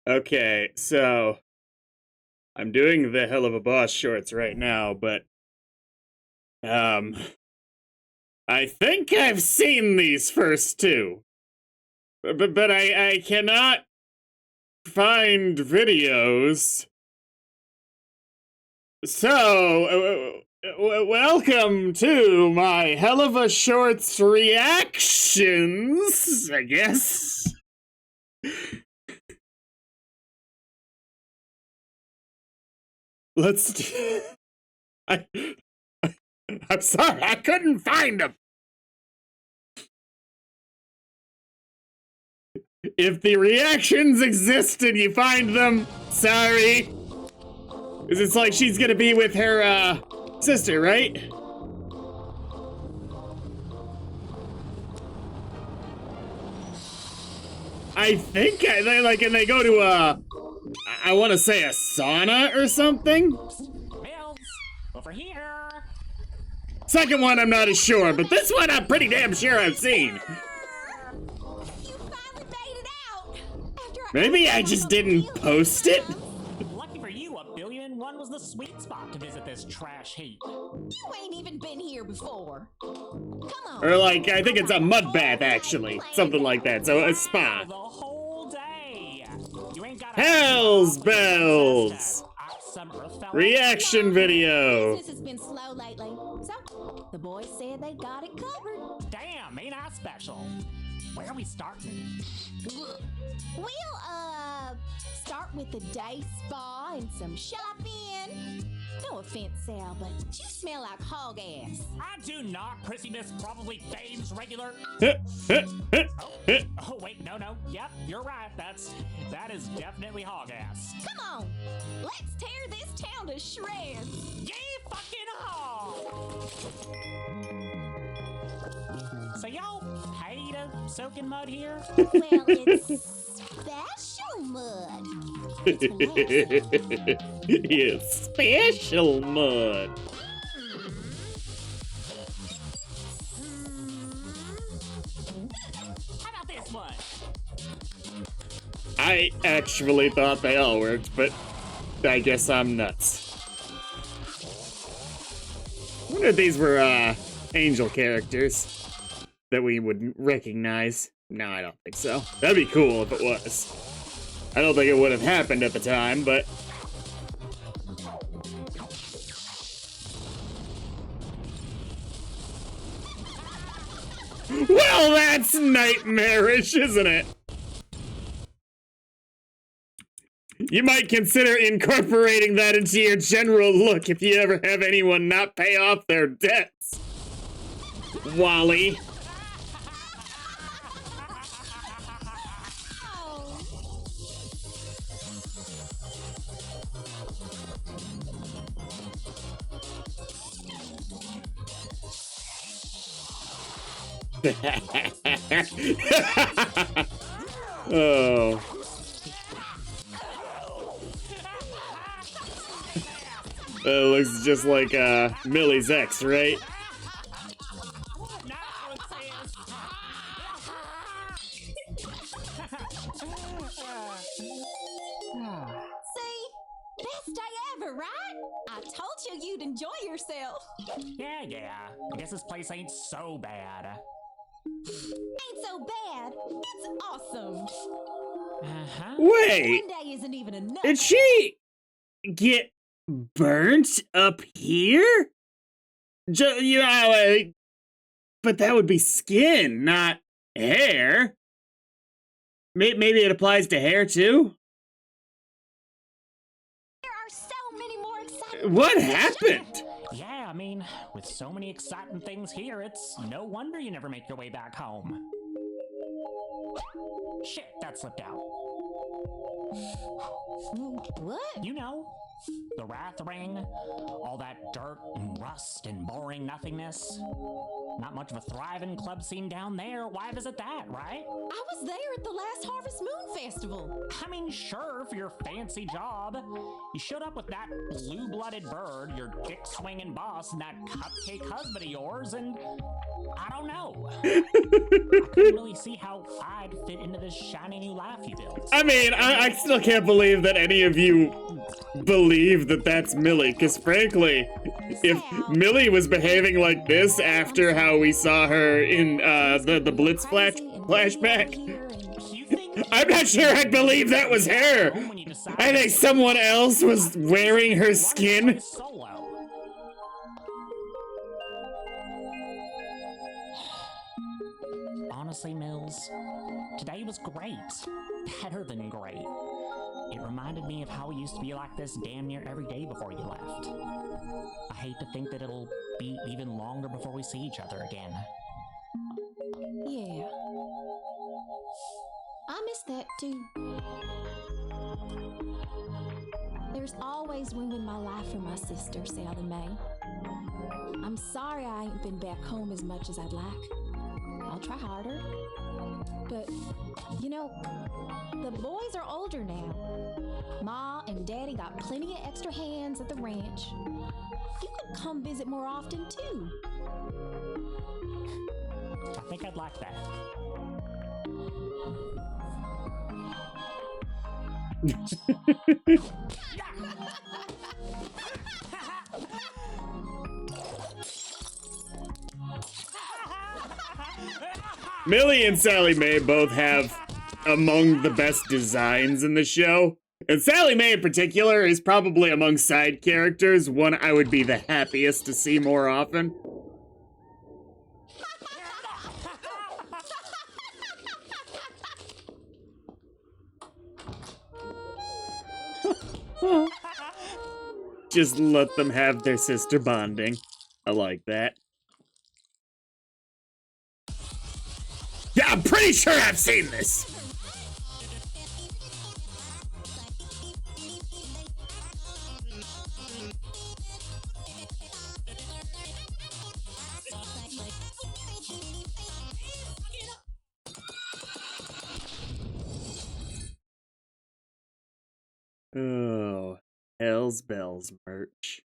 Okay, so I'm doing the Helluva Boss shorts right now, but I think I've seen these first two, but I cannot find videos. So, welcome to my Helluva Shorts reactions, I guess. Let's. I, I'm sorry, I couldn't find them. If the reactions exist and you find them, sorry. Because it's like she's gonna be with her, sister, right? I think they like, and they go to I want to say a sauna or something. Mills, over here. Second one, I'm not as sure, but this one I'm pretty damn sure I've seen. You finally made it out. Maybe I just didn't post it. Lucky for you, 1,000,001 was the sweet spot to visit this trash heap. You ain't even been here before. Come on. Or like, I think it's a mud bath actually, something like that. So a spa. The whole day. You ain't got Hells bells. Reaction video. Business has been slow lately, so the boys said they got it covered. Damn, ain't I special? Where are we starting? We'll start with the day spa and some shopping. No offense, Sal, but you smell like hog ass. I do not, prissy miss, probably Dame's regular. Oh wait, no. Yep, you're right. That is definitely hog ass. Come on, let's tear this town to shreds. Yay, fucking hog! So y'all pay to soak in mud here? Well, it's special mud. It's special mud. How about this one? I actually thought they all worked, but I guess I'm nuts. I wonder if these were angel characters that we would recognize. No, I don't think so. That'd be cool if it was. I don't think it would have happened at the time, but... Well, that's nightmarish, isn't it? You might consider incorporating that into your general look if you ever have anyone not pay off their debts. Wally. Oh. It looks just like Millie's ex, right? See? Best day ever, right? I told you you'd enjoy yourself. Yeah. I guess this place ain't so bad. Ain't so bad. It's awesome. Wait, One day isn't even enough. did she get burnt up here? You know, but that would be skin, not hair. Maybe it applies to hair too? There are so many more exciting What things to happened? check. Yeah, I mean, with so many exciting things here, it's no wonder you never make your way back home. Shit, that slipped out. What? You know, The Wrath Ring, all that dirt and rust and boring nothingness. Not much of a thriving club scene down there. Why visit that, right? I was there at the last Harvest Moon Festival. I mean, sure, for your fancy job. You showed up with that blue-blooded bird, your dick-swinging boss, and that cupcake husband of yours, and I don't know. I couldn't really see how I'd fit into this shiny new life you built. I mean, I still can't believe that any of you believe that that's Millie, because frankly, if Millie was behaving like this after how we saw her in the Blitz flashback, I'm not sure I'd believe that was her. I think someone else was wearing her skin. Honestly, Mills, today was great. Better than great. It reminded me of how we used to be like this damn near every day before you left. I hate to think that it'll be even longer before we see each other again. Yeah. I miss that too. There's always room in my life for my sister, Sally Mae. I'm sorry I ain't been back home as much as I'd like. I'll try harder. But, you know, the boys are older now. Ma and Daddy got plenty of extra hands at the ranch. You could come visit more often, too. I think I'd like that. Millie and Sally Mae both have among the best designs in the show. And Sally Mae in particular is probably among side characters one I would be the happiest to see more often. Just let them have their sister bonding. I like that. Yeah, I'm pretty sure I've seen this! Oh, Hell's Bells merch.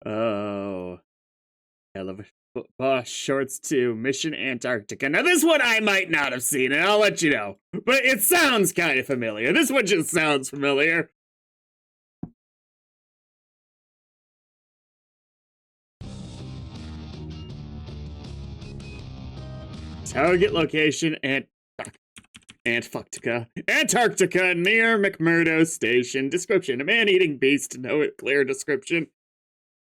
Oh, Helluva Boss Shorts 2, Mission Antarctica. Now this one I might not have seen, and I'll let you know. But it sounds kind of familiar. This one just sounds familiar. Target location, Antarctica near McMurdo Station. Description: a man-eating beast. No clear description.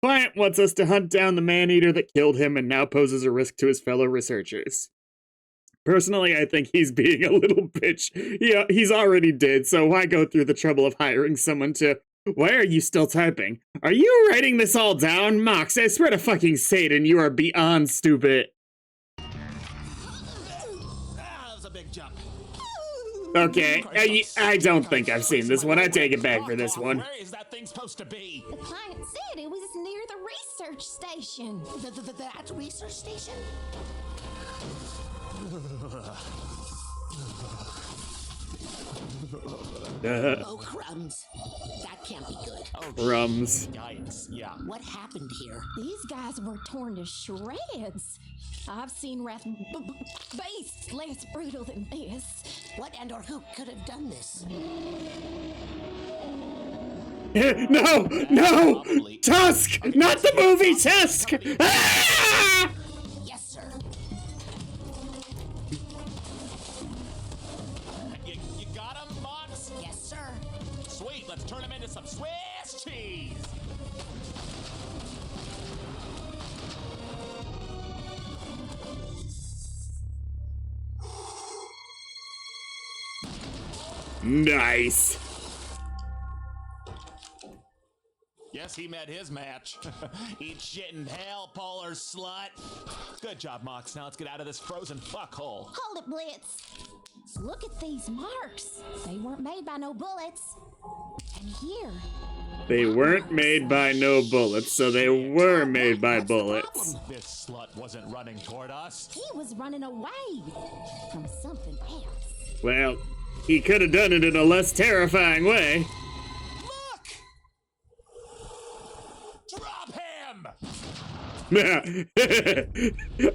Client wants us to hunt down the man-eater that killed him and now poses a risk to his fellow researchers. Personally, I think he's being a little bitch. Yeah, he's already dead, so why go through the trouble of hiring someone to... Why are you still typing? Are you writing this all down? Mox, I swear to fucking Satan, you are beyond stupid. Okay, I don't think I've seen this one. I take it back for this one. Where is that thing supposed to be? The client said it was near the research station. That research station? Oh, crumbs. That can't be good. Oh, Crumbs. Yikes, yeah. What happened here? These guys were torn to shreds. I've seen wrath beasts less brutal than this. What and or who could have done this? No! No! Tusk! Not the movie Tusk! Ah! Yes, sir. You got him, Mox? Yes, sir. Sweet, let's turn him into some Swiss cheese. Nice. Guess he met his match. Eat shit in hell, polar slut. Good job, Mox. Now let's get out of this frozen fuckhole. Hold it, Blitz. Look at these marks. They weren't made by no bullets. And here. They weren't made by no bullets, so they were made by bullets. This slut wasn't running toward us. He was running away from something else. Well, he could have done it in a less terrifying way. Look! Drop him!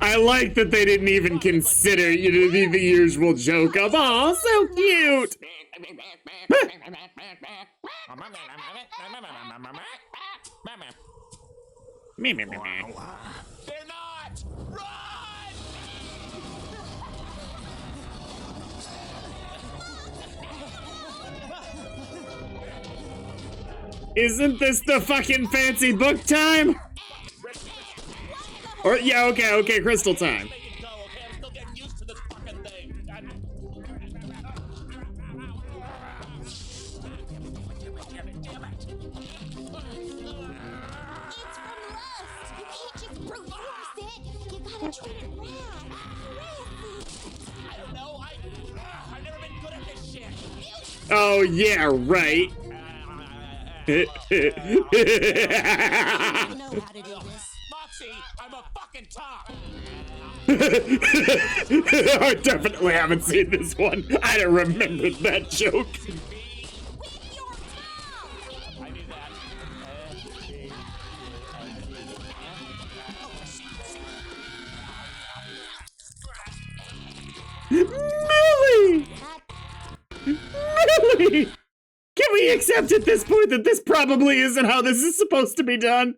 I like that they didn't even consider, you know, the usual joke of, "Aw, so cute." They're not! Run! Isn't this the fucking fancy book time? Or, yeah, okay, crystal time. Make it go, okay? I'm still getting used to this fucking thing. It's from lust. You can't just brute force it. You gotta try it right. I don't know. I've never been good at this shit. Oh, yeah, right. I know how to do this. Moxie, I'm a fucking top. I definitely haven't seen this one. I don't remember that joke. With your mouth. I knew that. Millie! Millie! Can we accept at this point that this probably isn't how this is supposed to be done?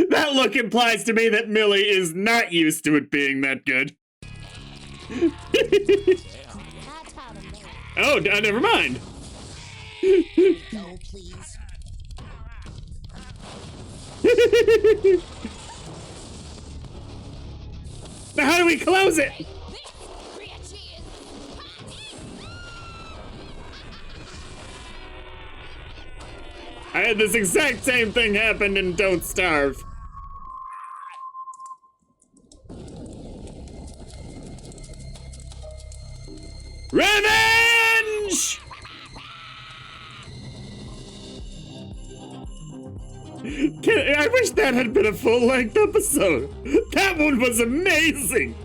That look implies to me that Millie is not used to it being that good. I taught him that. Oh, never mind. No, please. Now how do we close it? I had this exact same thing happen in Don't Starve. Revenge! I wish that had been a full-length episode. That one was amazing.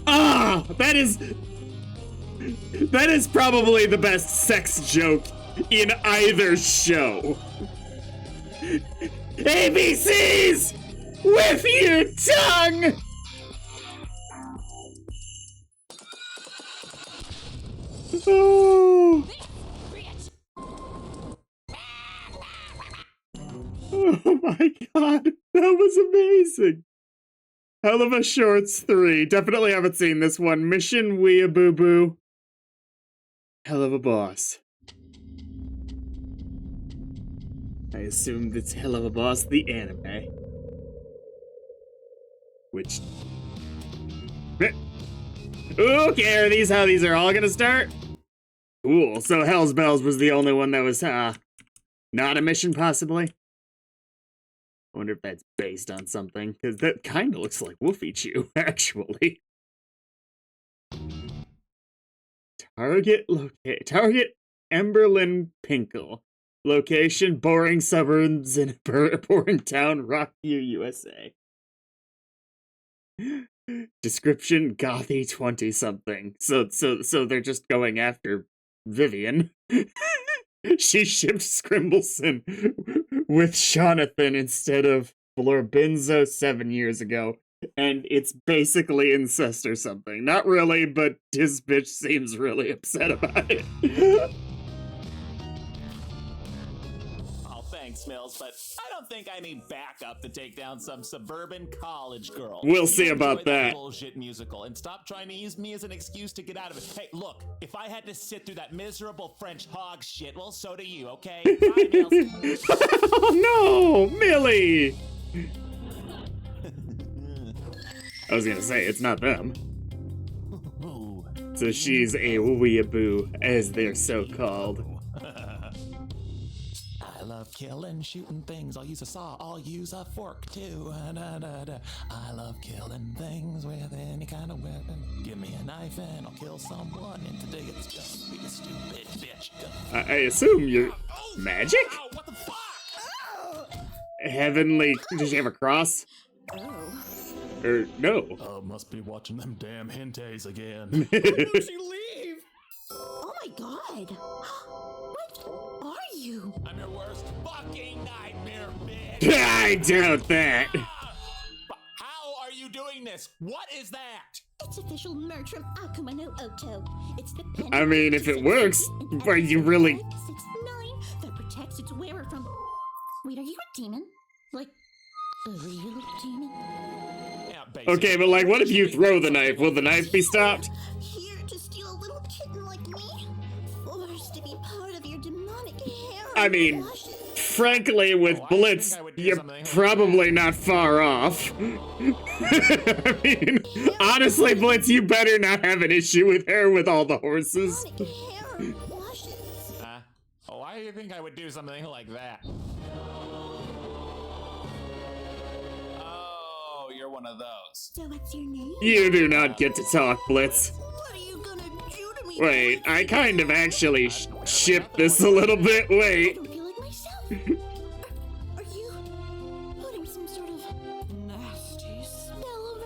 Ah, that is probably the best sex joke in either show. ABCs with your tongue. Oh. Oh my god, that was amazing. Helluva Shorts 3. Definitely haven't seen this one. Mission Weeaboo. Helluva Boss. I assumed it's Helluva Boss the anime. Which... Okay, are these how these are all gonna start? Cool, so Hell's Bells was the only one that was, not a mission, possibly? I wonder if that's based on something, because that kind of looks like Woofy Chew, actually. Target Emberlyn Pinkle. Location, boring suburbs in a boring town, Rockview, USA. Description, gothy 20-something. So they're just going after Vivian. She shipped Scrimbleson with Jonathan instead of Florbinzo 7 years ago, and it's basically incest or something. Not really, but his bitch seems really upset about it. Oh, thanks, Mills, but I don't think I need backup to take down some suburban college girl. We'll see You about enjoy that. Bullshit musical, and stop trying to use me as an excuse to get out of it. Hey, look, if I had to sit through that miserable French hog shit, well, so do you, okay? Bye, Mills. Oh no, Millie! I was gonna say, it's not them. So she's a weeaboo, as they're so called. love killing, shooting things. I'll use a saw, I'll use a fork too. I love killing things with any kind of weapon. Give me a knife and I'll kill someone. And today it's gonna be a stupid bitch. I assume you're magic? Ow, what the fuck? Heavenly. Did she have a cross? Oh. Or no? Must be watching them damn hentais again. Where'd she leave? Oh my god. What are you? I'm your worst fucking nightmare, bitch. I doubt that. How are you doing this? What is that? It's official merch from Akuma no Oto. It's the pen. I mean, if it works, are you really? 569 that protects its wearer from. Wait, are you a demon? Like a real demon? Yeah, basically. Okay, but like, what if you throw the knife? Will the knife be stopped? Here to steal a little kitten like me? Forced to be part of your demonic harem. I mean, Washes. frankly, with Oh, I Blitz, think I would do you're something like probably not far off. I mean, honestly, Blitz, you better not have an issue with her with all the horses. Demonic harem washes. Why do you think I would do something like that? Oh, you're one of those. So what's your name? You do not get to talk, Blitz. What are you gonna do to me? Wait, I kind of actually shipped this a little bit. I Wait. don't feel like myself. Are you putting some sort of nasty spell over me?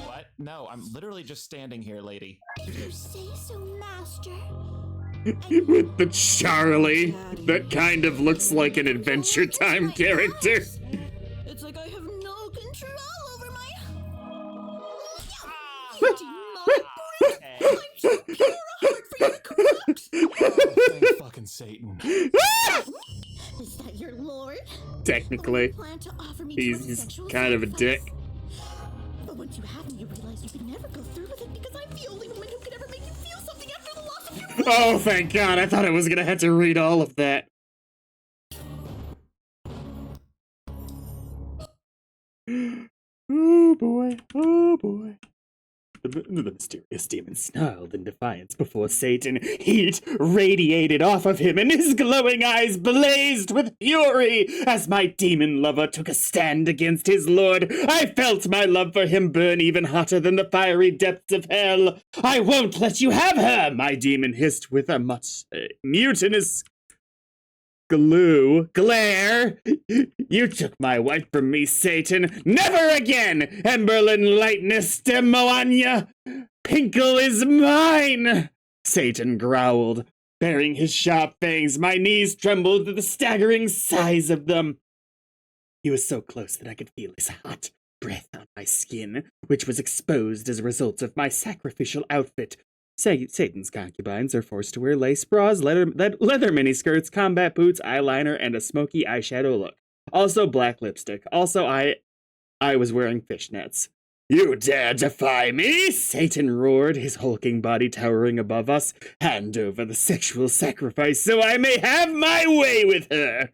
What? No, I'm literally just standing here, lady. If you say so, master. With the Charlie, that kind of looks like an Adventure Time character. It's like I have no control over my. I'm so pure a heart for you to corrupt. Oh, thank fucking Satan. Is that your lord? Technically, Plan to offer me he's sexual kind of a sacrifice. dick. But once you have me, you realize you can never go through with it because I'm the only woman who can ever make you feel something after the loss of your life. Oh, thank God. I thought I was gonna have to read all of that. Oh boy, oh boy. The mysterious demon snarled in defiance before Satan. Heat radiated off of him, and his glowing eyes blazed with fury. As my demon lover took a stand against his lord, I felt my love for him burn even hotter than the fiery depths of hell. I won't let you have her, my demon hissed with a much mutinous glare. You took my wife from me, Satan. Never again! Emberlin lightness de Moanya! Pinkle is mine! Satan growled, baring his sharp fangs. My knees trembled at the staggering size of them. He was so close that I could feel his hot breath on my skin, which was exposed as a result of my sacrificial outfit. Satan's concubines are forced to wear lace bras, leather miniskirts, combat boots, eyeliner, and a smoky eyeshadow look. Also black lipstick. Also, I was wearing fishnets. You dare defy me? Satan roared, his hulking body towering above us. Hand over the sexual sacrifice so I may have my way with her.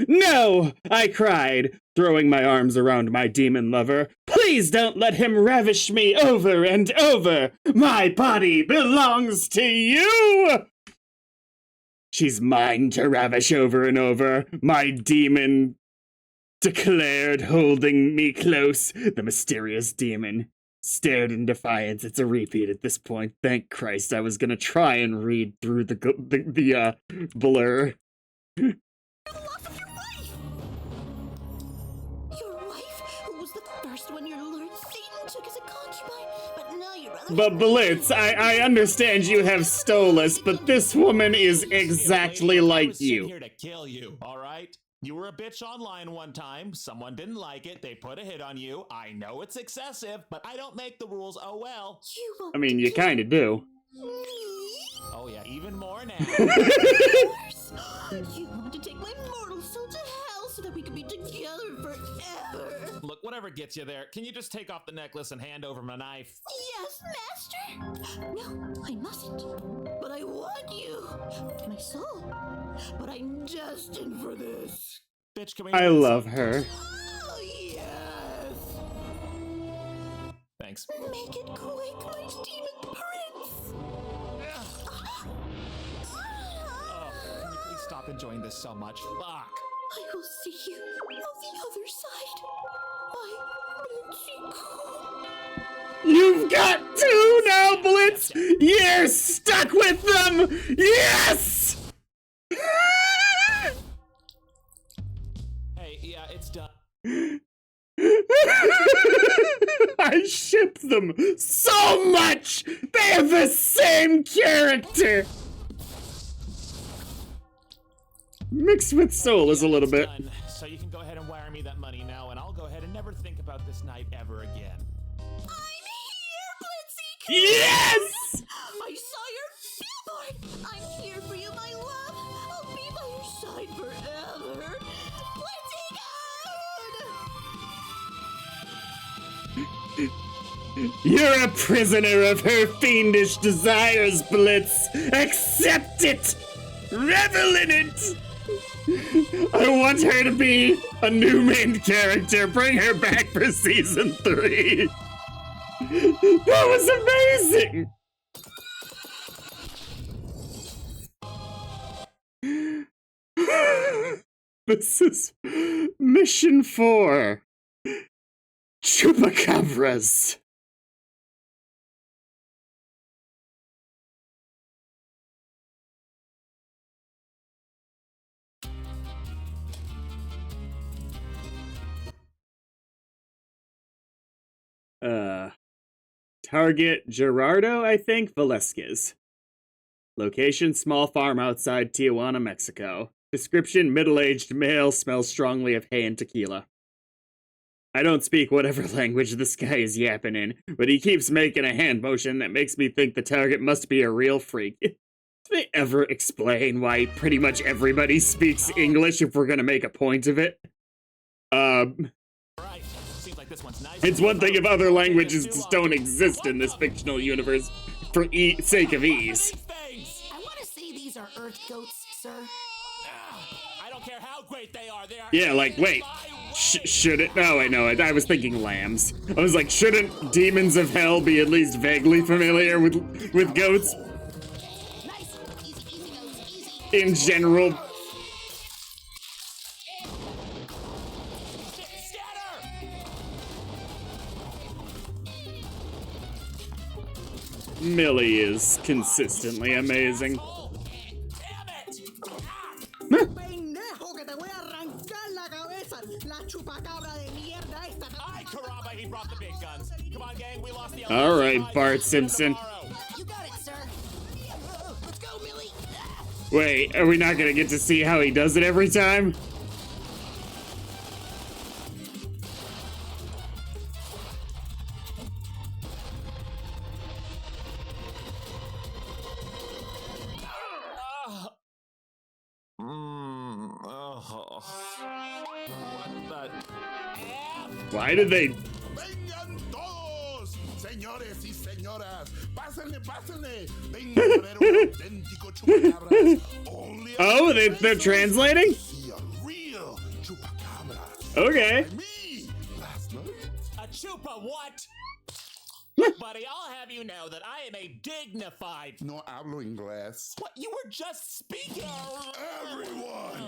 No, I cried, throwing my arms around my demon lover. Please don't let him ravish me over and over. My body belongs to you. She's mine to ravish over and over, my demon declared, holding me close. The mysterious demon stared in defiance. It's a repeat at this point. Thank Christ, I was gonna try and read through the blur. But Blitz, I understand you have Stolas, but this woman is exactly like you. Here to kill you, all right? You were a bitch online one time. Someone didn't like it. They put a hit on you. I know it's excessive, but I don't make the rules. Oh well. I mean, you kind of do. Oh yeah, even more now. You want to take my mortal soul to hell so that we can be together forever. Look, whatever gets you there. Can you just take off the necklace and hand over my knife? Yes, master. No, I mustn't. But I want you. My soul. But I'm destined for this. Bitch, can we? I love her. Oh, yes. Thanks. Make it quick, my demon prince. Oh, can you please stop enjoying this so much? Fuck. I will see you on the other side. My Blitzy. You've got two now, Blitz! You're stuck with them! Yes! Hey, yeah, it's done. I ship them so much! They have the same character! Mixed with soul is a little bit. Done. So you can go ahead and wire me that money now, and I'll go ahead and never think about this night ever again. I'm here, Blitzy. Yes! I saw your billboard. I'm here for you, my love. I'll be by your side forever. Blitzy, You're a prisoner of her fiendish desires, Blitz. Accept it! Revel in it! I want her to be a new main character. Bring her back for season 3. That was amazing! This is mission 4. Chupacabras. Target Gerardo, I think, Velasquez. Location, small farm outside Tijuana, Mexico. Description, middle-aged male, smells strongly of hay and tequila. I don't speak whatever language this guy is yapping in, but he keeps making a hand motion that makes me think the target must be a real freak. Do they ever explain why pretty much everybody speaks English if we're gonna make a point of it? Right. Seems like this one's nice. It's one thing if other languages just don't exist in this fictional universe for sake of ease. I want to say these are Earth goats, sir. I don't care how great they are. Yeah, like, wait. Should it? No, I know it. I was thinking lambs. I was like, shouldn't demons of hell be at least vaguely familiar with goats Nice. Easy, goats, easy. in general? Scatter! Millie is consistently amazing. Damn it! Pendejo que te voy a arrancar la cabeza, la chupacabra de mierda esta. Ay, caramba, he brought the big guns. Come on, gang, we lost the All right, Bart Simpson. You got it, sir. Let's go, Millie. Wait, are we not gonna get to see how he does it every time? What the? Why did they? Vengan todos, señores y señoras. Pásenle, pásenle. Vengan a ver un auténtico chupacabras. Only Oh, they're translating? see a real chupacabra. Okay. By me last night. A chupa what? Buddy, I'll have you know that I am a dignified. No hablo inglés. What? You were just speaking. Everyone,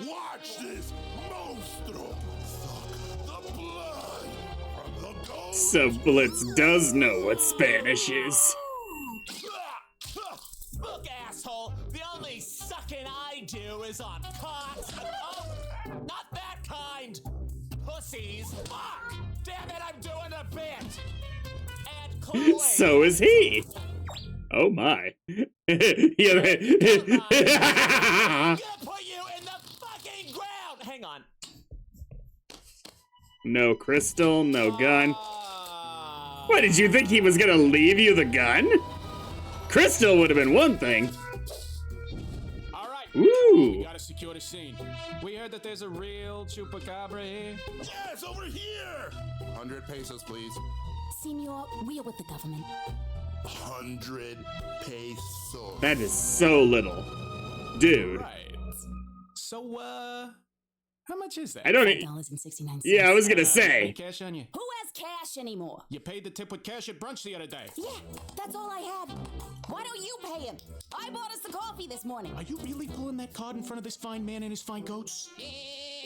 watch this monstro suck the blood from the goat. So Blitz does know what Spanish is. Look, asshole, the only sucking I do is on cocks. Oh, not that kind. Pussies. Fuck. Damn it, I'm doing a bit. And Chloe. So is he. Oh my. Yeah, I'm gonna put you in the fucking ground. Hang on. No crystal, no gun. Ah. What, did you think he was gonna leave you the gun? Crystal would have been one thing. All right. Ooh. Gotta secure the scene. We heard that there's a real chupacabra here. Yes, over here. 100 pesos, please. Senor, we are with the government. 100 pesos. That is so little. Dude. Right. So, how much is that? I don't e- $5.69. Yeah, I was gonna Any say. cash on you? Who has cash anymore? You paid the tip with cash at brunch the other day. Yeah, that's all I had. Why don't you pay him? I bought us the coffee this morning. Are you really pulling that card in front of this fine man and his fine goats?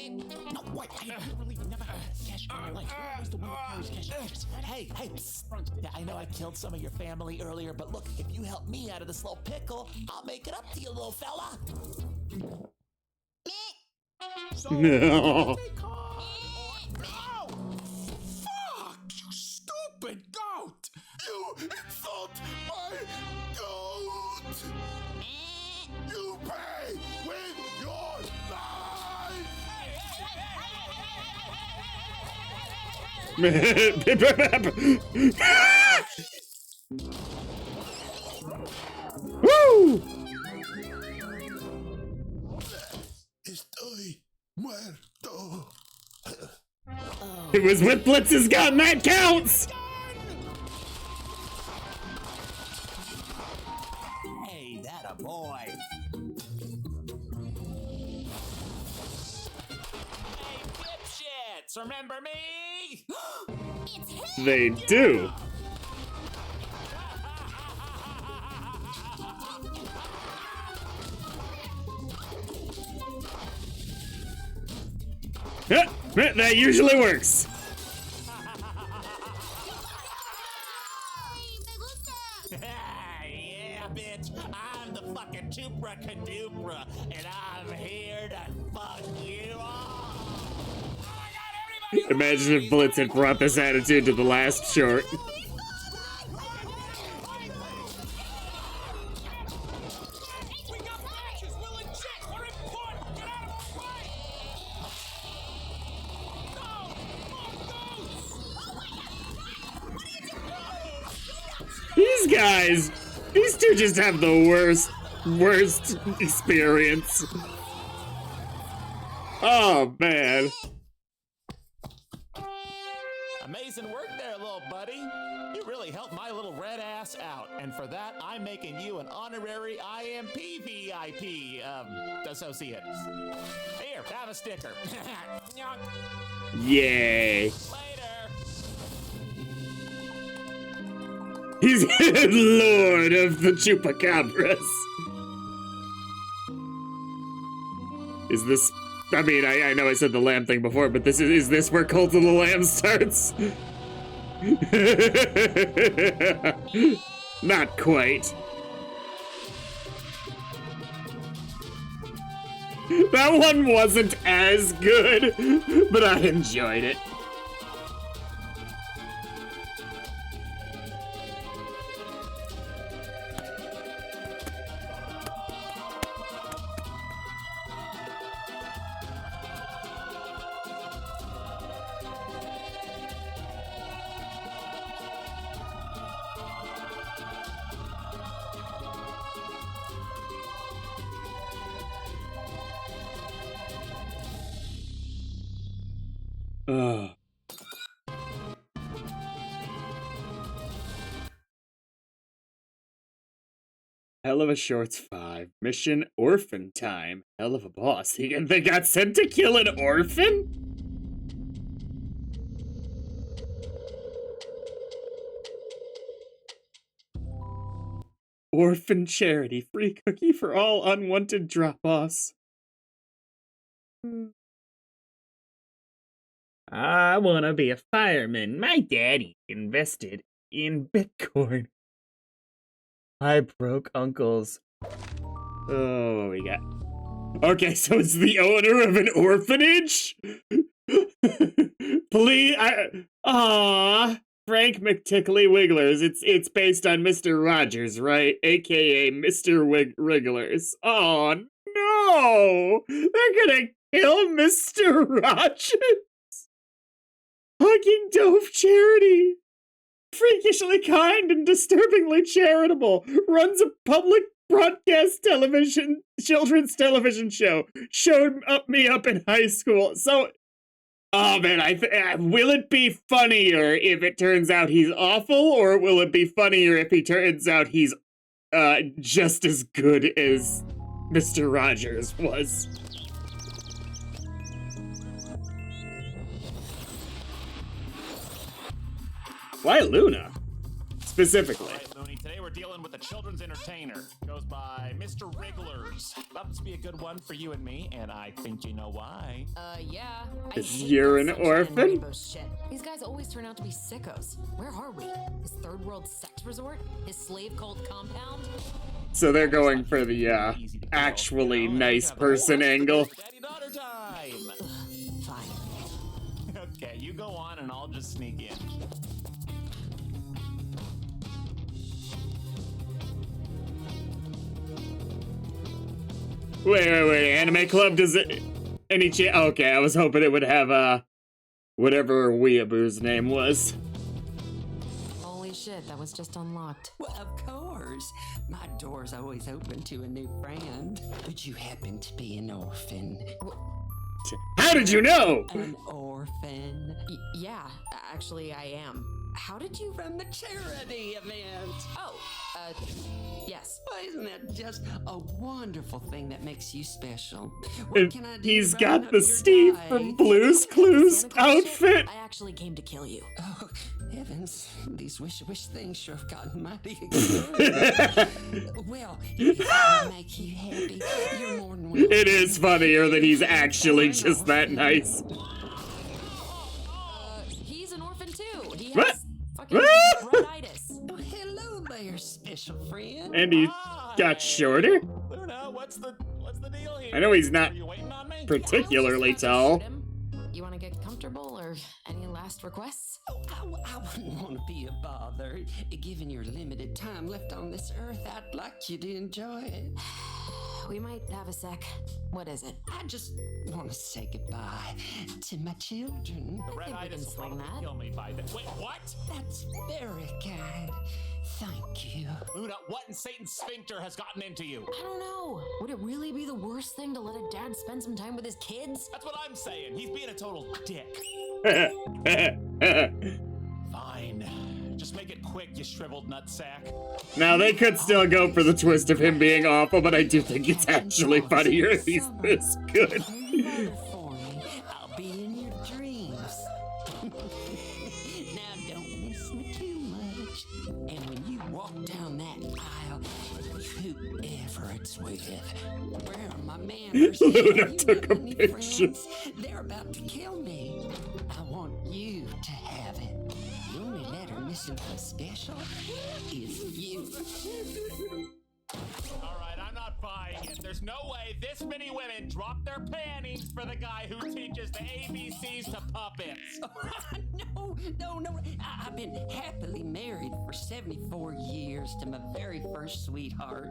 No, wait, I literally never had cash in my life. Where's the one that carries cash? Hey, psst. Yeah, I know I killed some of your family earlier, but look, if you help me out of this little pickle, I'll make it up to you, little fella. No. Fuck, you stupid goat! You insult my goat! You pay with your life! Woo! Estoy muerto. It was with Blitz's gun, that counts! Hey, that a boy. Hey, dipshits, remember me? They do. That usually works. Yeah, bitch, I'm the fucking Chupra Kadupra, and I'm here to fuck you all. Imagine if Blitz had brought this attitude to the last short. These guys, these two just have the worst experience. Oh, man. Amazing work there, little buddy. You really helped my little red ass out, and for that, I'm making you an honorary IMP VIP associate. Here, have a sticker. Yay. Later. He's Lord of the Chupacabras. Is this... I mean, I know I said the lamb thing before, but is this where Cult of the Lamb starts? Not quite. That one wasn't as good, but I enjoyed it. Ugh. Helluva Shorts 5. Mission Orphan Time. Hell of a boss. They got sent to kill an orphan? Orphan charity. Free cookie for all unwanted drop-offs. I wanna be a fireman. My daddy invested in Bitcoin. I broke uncles. Oh, what we got? Okay, so it's the owner of an orphanage? Please, Aww. Frank McTickly Wigglers. It's based on Mr. Rogers, right? AKA Mr. Wigglers. Oh no! They're gonna kill Mr. Rogers! Hugging Dove Charity! Freakishly kind and disturbingly charitable, runs a public broadcast television, children's television show. Showed me up in high school. So, oh man, will it be funnier if it turns out he's awful, or will it be funnier if he turns out he's just as good as Mr. Rogers was? Why Luna? Specifically. All right, Mooney, today we're were dealing with a children's entertainer. Goes by Mr. Wrigglers. That must be a good one for you and me, and I think you know why. Yeah. You're an orphan? Shit. These guys always turn out to be sickos. Where are we? His third world sex resort? His slave cult compound? So they're going for the actually nice person angle. Daddy-daughter time! Fine. Okay, you go on and I'll just sneak in. Wait. Anime Club, does it... Any chance? Okay, I was hoping it would have, whatever Weeaboo's name was. Holy shit, that was just unlocked. Well, of course. My door's always open to a new friend. But you happen to be an orphan. How did you know? An orphan? Yeah, actually I am. How did you... From the charity event. Oh, yes. Well, isn't that just a wonderful thing that makes you special? And What can I do he's to got brighten the up your Steve day? from Blue's Clues Santa Claus shit? outfit. I actually came to kill you. Oh, heavens. These wish things sure have gotten mighty expensive. Well, if I make you happy, you're more than welcome. It is funnier that he's actually just that nice. He's an orphan too. He What? has fucking What? bronchitis. Oh, hello there, special friend. And he got shorter? Luna, what's the deal here? I know he's not Are you waiting on me? particularly I was just tall. about to shoot him. You want to get comfortable or any last requests? Oh, I wouldn't want to be a bother. Given your limited time left on this earth, I'd like you to enjoy it. We might have a sec. What is it? I just want to say goodbye to my children. The I think we can red-itis will sling probably that. kill me by then. Wait, what? That's very kind. Thank you. Luna, what in Satan's sphincter has gotten into you? I don't know. Would it really be the worst thing to let a dad spend some time with his kids? That's what I'm saying. He's being a total dick. Fine. Just make it quick, you shriveled nutsack. Now, they could still go for the twist of him being awful, but I do think it's actually funnier if he's this good. Mother for me. I'll be in your dreams. Now don't miss me too much. And when you walk down that aisle, whoever it's with, where are my manners? Luna You took got a any picture. friends? They're about to kill me. I want you to have it. The only letter missing from special is you. All right, I'm not buying it. There's no way this many women drop their panties for the guy who teaches the ABCs to puppets. No. I've been happily married for 74 years to my very first sweetheart.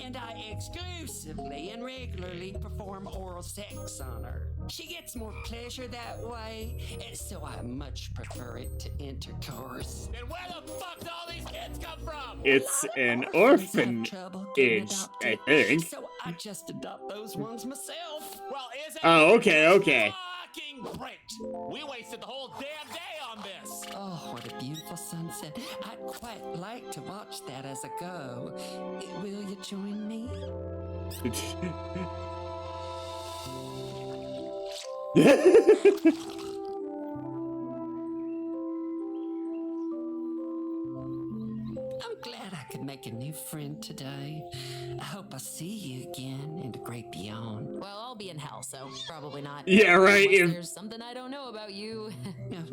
And I exclusively and regularly perform oral sex on her. She gets more pleasure that way, and so I much prefer it to intercourse. Then where the fuck do all these kids come from? It's an Orphans have trouble getting orphanage, I adopted, think. So I just adopt those ones myself. Well, is it? Oh, okay. Fucking great. We wasted the whole damn day on this. Oh, what a beautiful sunset. I'd quite like to watch that as I go. Will you join me? I'm glad I could make a new friend today. I hope I see you again in the great beyond. Well, I'll be in hell, so probably not. Yeah, right, Unless if- there's something I don't know about you.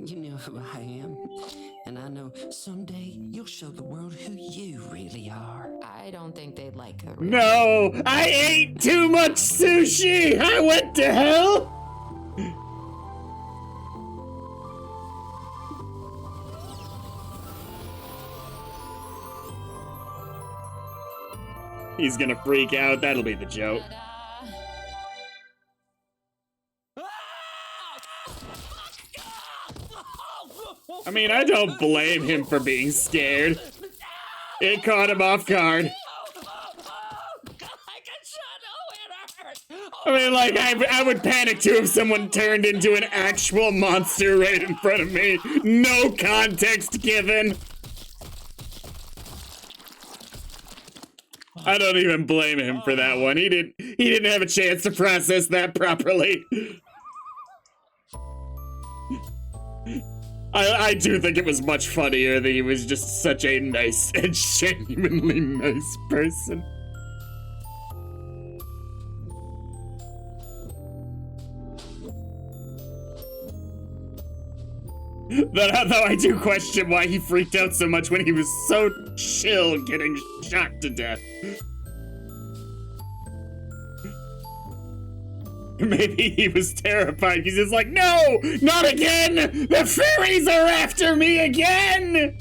You know who I am. And I know someday you'll show the world who you really are. I don't think they'd like the real. No, I ate too much sushi. I went to hell. He's gonna freak out. That'll be the joke. I mean, I don't blame him for being scared. It caught him off guard. I mean, like, I would panic too if someone turned into an actual monster right in front of me. No context given. I don't even blame him for that one. He didn't have a chance to process that properly. I do think it was much funnier that he was just such a nice and genuinely nice person. Though I do question why he freaked out so much when he was so chill getting shot to death. Maybe he was terrified because he's like, no, not again! The fairies are after me again!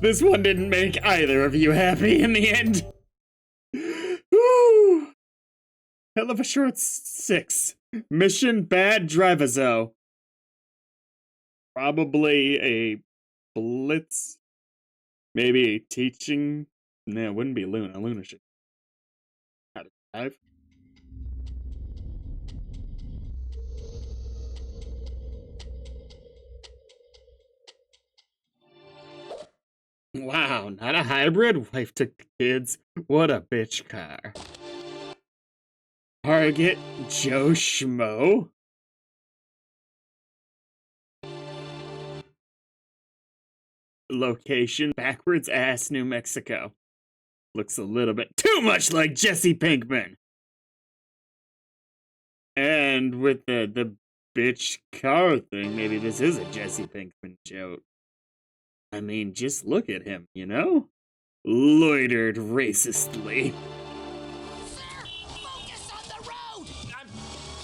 This one didn't make either of you happy in the end. Woo! Helluva Short 6. Mission Bad Drivazo. Probably a blitz. Maybe a teaching. No, it wouldn't be Luna. Luna should. How to drive. Wow, not a hybrid? Wife took the kids. What a bitch car. Target Joe Schmo? Location backwards ass New Mexico. Looks a little bit too much like Jesse Pinkman. And with the bitch car thing, maybe this is a Jesse Pinkman joke. I mean, just look at him, you know? Loitered racistly. Sir, focus on the road! I'm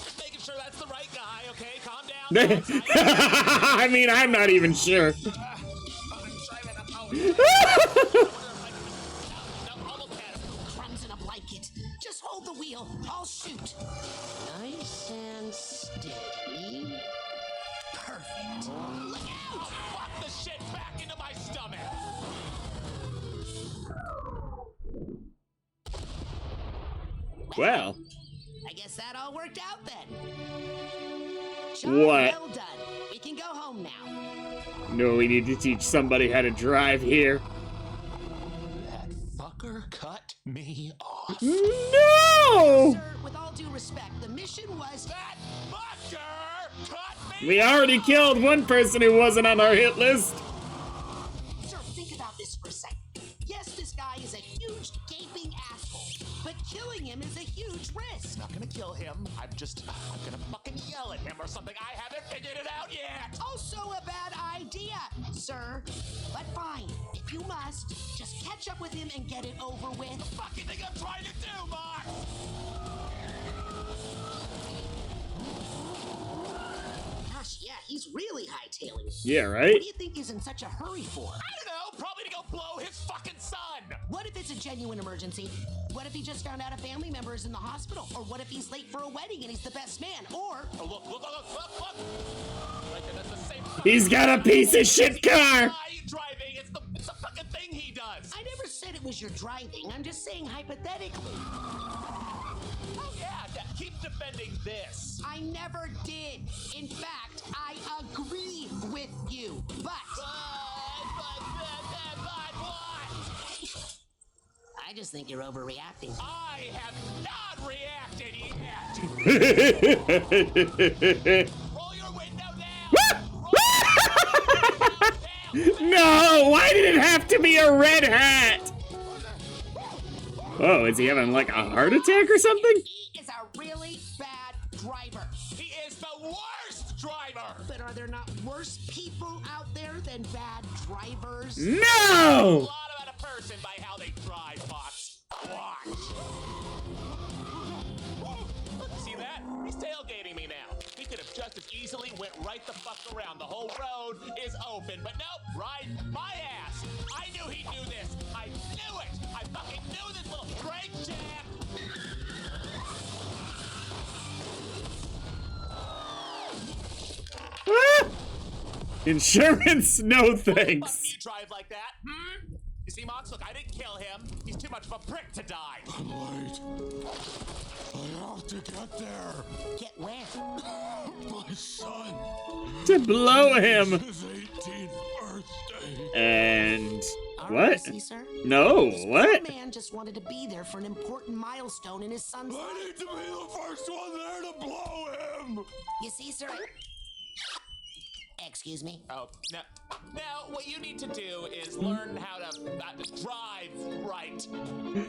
just making sure that's the right guy, okay? Calm down. I mean, I'm not even sure. Crumbs in a blanket. Just hold the wheel. I'll shoot. Nice and steady. Perfect. Look out! Fuck the shit back into my stomach! Well. I guess that all worked out then. What? Well done. We can go home now. No, we need to teach somebody how to drive here. That fucker cut me off. No! Sir, with all due respect, the mission was That fucker cut me! We already killed one person who wasn't on our hit list. Sir, think about this for a second. Yes, this guy is a huge gaping asshole, but killing him is a huge risk. I'm not gonna kill him. I'm gonna fucking yell at him or something. I haven't figured it out yet! Also a bad idea, sir. But fine, if you must, just catch up with him and get it over with. Fucking thing I'm trying to do, Mark! Gosh, yeah, he's really hightailing it. Yeah, right? What do you think he's in such a hurry for? I don't know, probably to go blow his fucking son! What if it's a genuine emergency? What if he just found out a family member is in the hospital? Or what if he's late for a wedding and he's the best man? Or... Oh, look! Right there, that's the same... He's got a piece of shit car! Driving, it's the fucking thing he does! I never said it was your driving. I'm just saying hypothetically. Oh yeah, keep defending this. I never did. In fact, I agree with you. But what? I just think you're overreacting. I have not reacted yet! Roll your window down! No! Why did it have to be a red hat? Oh, is he having like a heart attack or something? He is a really bad driver. He is the worst driver! But are there not worse people out there than bad drivers? A No! lot about a person by how they drive, Fox. Watch. See that? He's tailgating me now. He could have just as easily went right the fuck around. The whole road is open, but nope, right my ass. I knew he'd do this. I knew it. I fucking knew this little brake jam. Ah! Insurance? No Fuck thanks. you drive like that, hmm? You You see, Mox, look, I didn't kill him. He's too much of a prick to die. I'm late. I have to get there. Get where? My son. To blow him. His 18th birthday. And All what? right, Caesar. No, This what? poor man just wanted to be there for an important milestone in his son's life. I need to be the first one there to blow him. You see, sir? Excuse me. Oh, now what you need to do is learn how to drive right,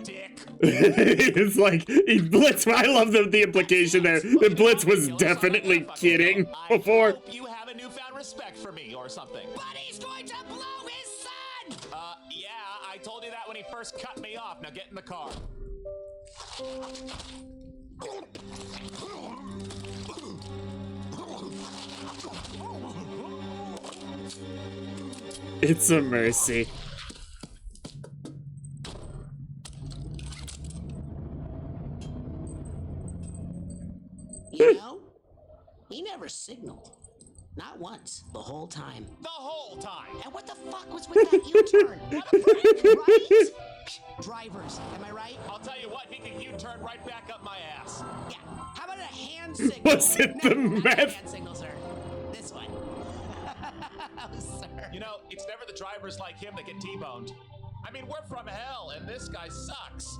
dick. It's like Blitz. I love the implication there. That Blitz was definitely kidding before. I hope you have a newfound respect for me or something. But he's going to blow his son! Yeah, I told you that when he first cut me off. Now get in the car. It's a mercy. You know, he never signaled. Not once, the whole time. The whole time. And what the fuck was with that U-turn? What a prick, right? Drivers, am I right? I'll tell you what, he can U-turn right back up my ass. Yeah. How about a hand signal? Was it the not a meth? hand signal, sir. This one. Oh, sir. You know, it's never the drivers like him that get T-boned. I mean, we're from hell, and this guy sucks.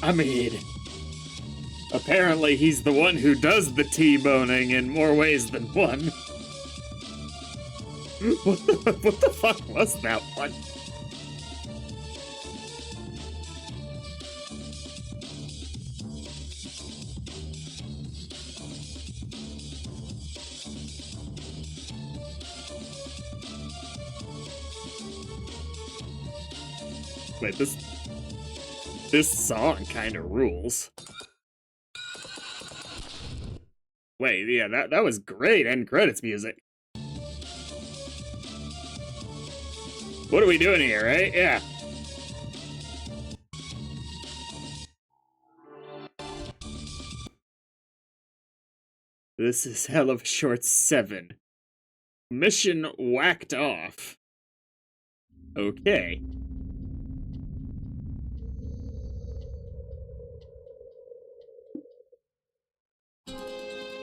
I mean, apparently he's the one who does the T-boning in more ways than one. What the fuck was that one? Wait, this song kind of rules. Wait, yeah, that was great end credits music. What are we doing here, right? Yeah. This is hell of short 7. Mission whacked off. Okay.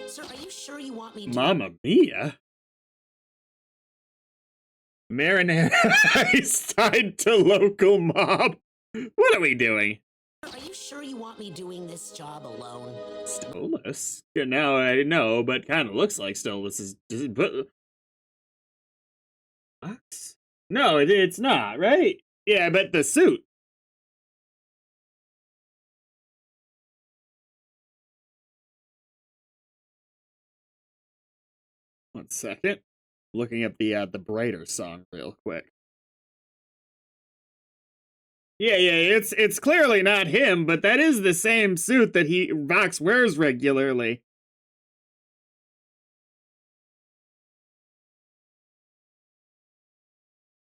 Sir, are you sure you want me to? Mamma mia. Marinara is tied to local mob. What are we doing? Are you sure you want me doing this job alone? Stolas? Yeah, now I know, but kind of looks like Stolas is. But Fox? No, it's not, right? Yeah, but the suit. One second. Looking up the Brighter song real quick. Yeah, it's clearly not him, but that is the same suit that Vox wears regularly.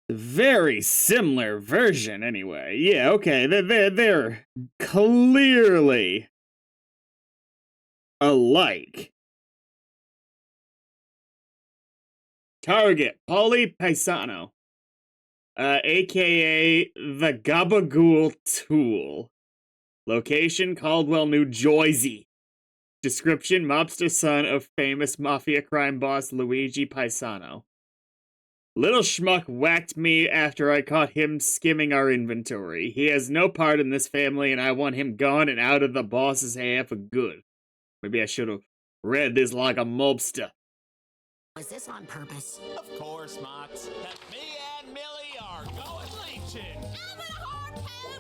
Very similar version, anyway. Yeah, okay, they're clearly alike. Target, Paulie Paisano. AKA the Gabagool Tool. Location, Caldwell, New Jersey. Description, mobster son of famous mafia crime boss Luigi Paisano. Little schmuck whacked me after I caught him skimming our inventory. He has no part in this family and I want him gone and out of the boss's hair for good. Maybe I should have read this like a mobster. Was this on purpose? Of course, Mox. That me and Millie are going leeching.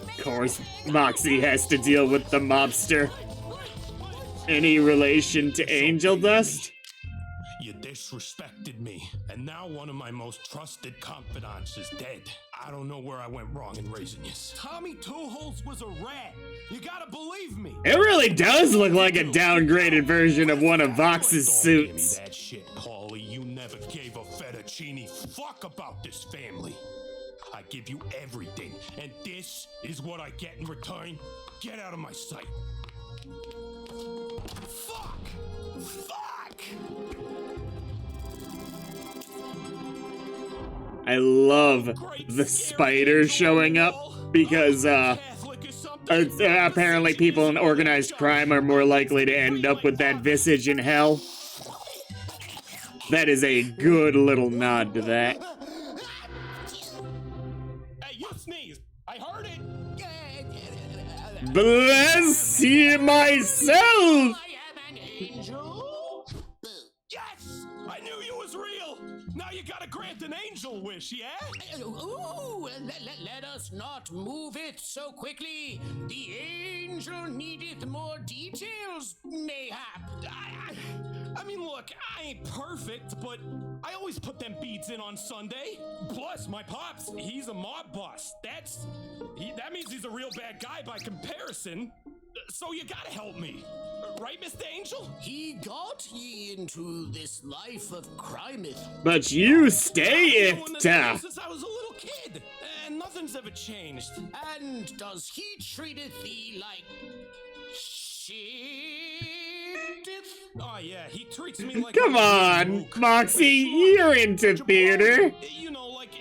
Of course, Moxie has to deal with the mobster. Any relation to Angel Dust? You disrespected me, and now one of my most trusted confidants is dead. I don't know where I went wrong in raising you. Tommy Two-Holes was a rat. You gotta believe me. It really does look like a downgraded version of one of Vox's Don't suits. give me that shit, Paulie. You never gave a fettuccine fuck about this family. I give you everything, and this is what I get in return? Get out of my sight. Fuck! Fuck! I love the spider showing up because apparently people in organized crime are more likely to end up with that visage in hell. That is a good little nod to that. Hey, you sneezed. I heard it. Bless ye myself! I am an angel. Yes! I knew you was real. Now you gotta grant an angel wish, yeah? Ooh, let us not move it so quickly. The angel needeth more details, mayhap. I mean, look, I ain't perfect, but I always put them beads in on Sunday. Plus, my pops, he's a mob boss. That means he's a real bad guy by comparison. So you gotta help me. Right, Mr. Angel? He got ye into this life of crimeth. But you stay I've been doing it. this since I was a little kid, and nothing's ever changed. And does he treateth thee like shit? Oh yeah, he treats me like Come on, Moxie, you're into theater. You know, like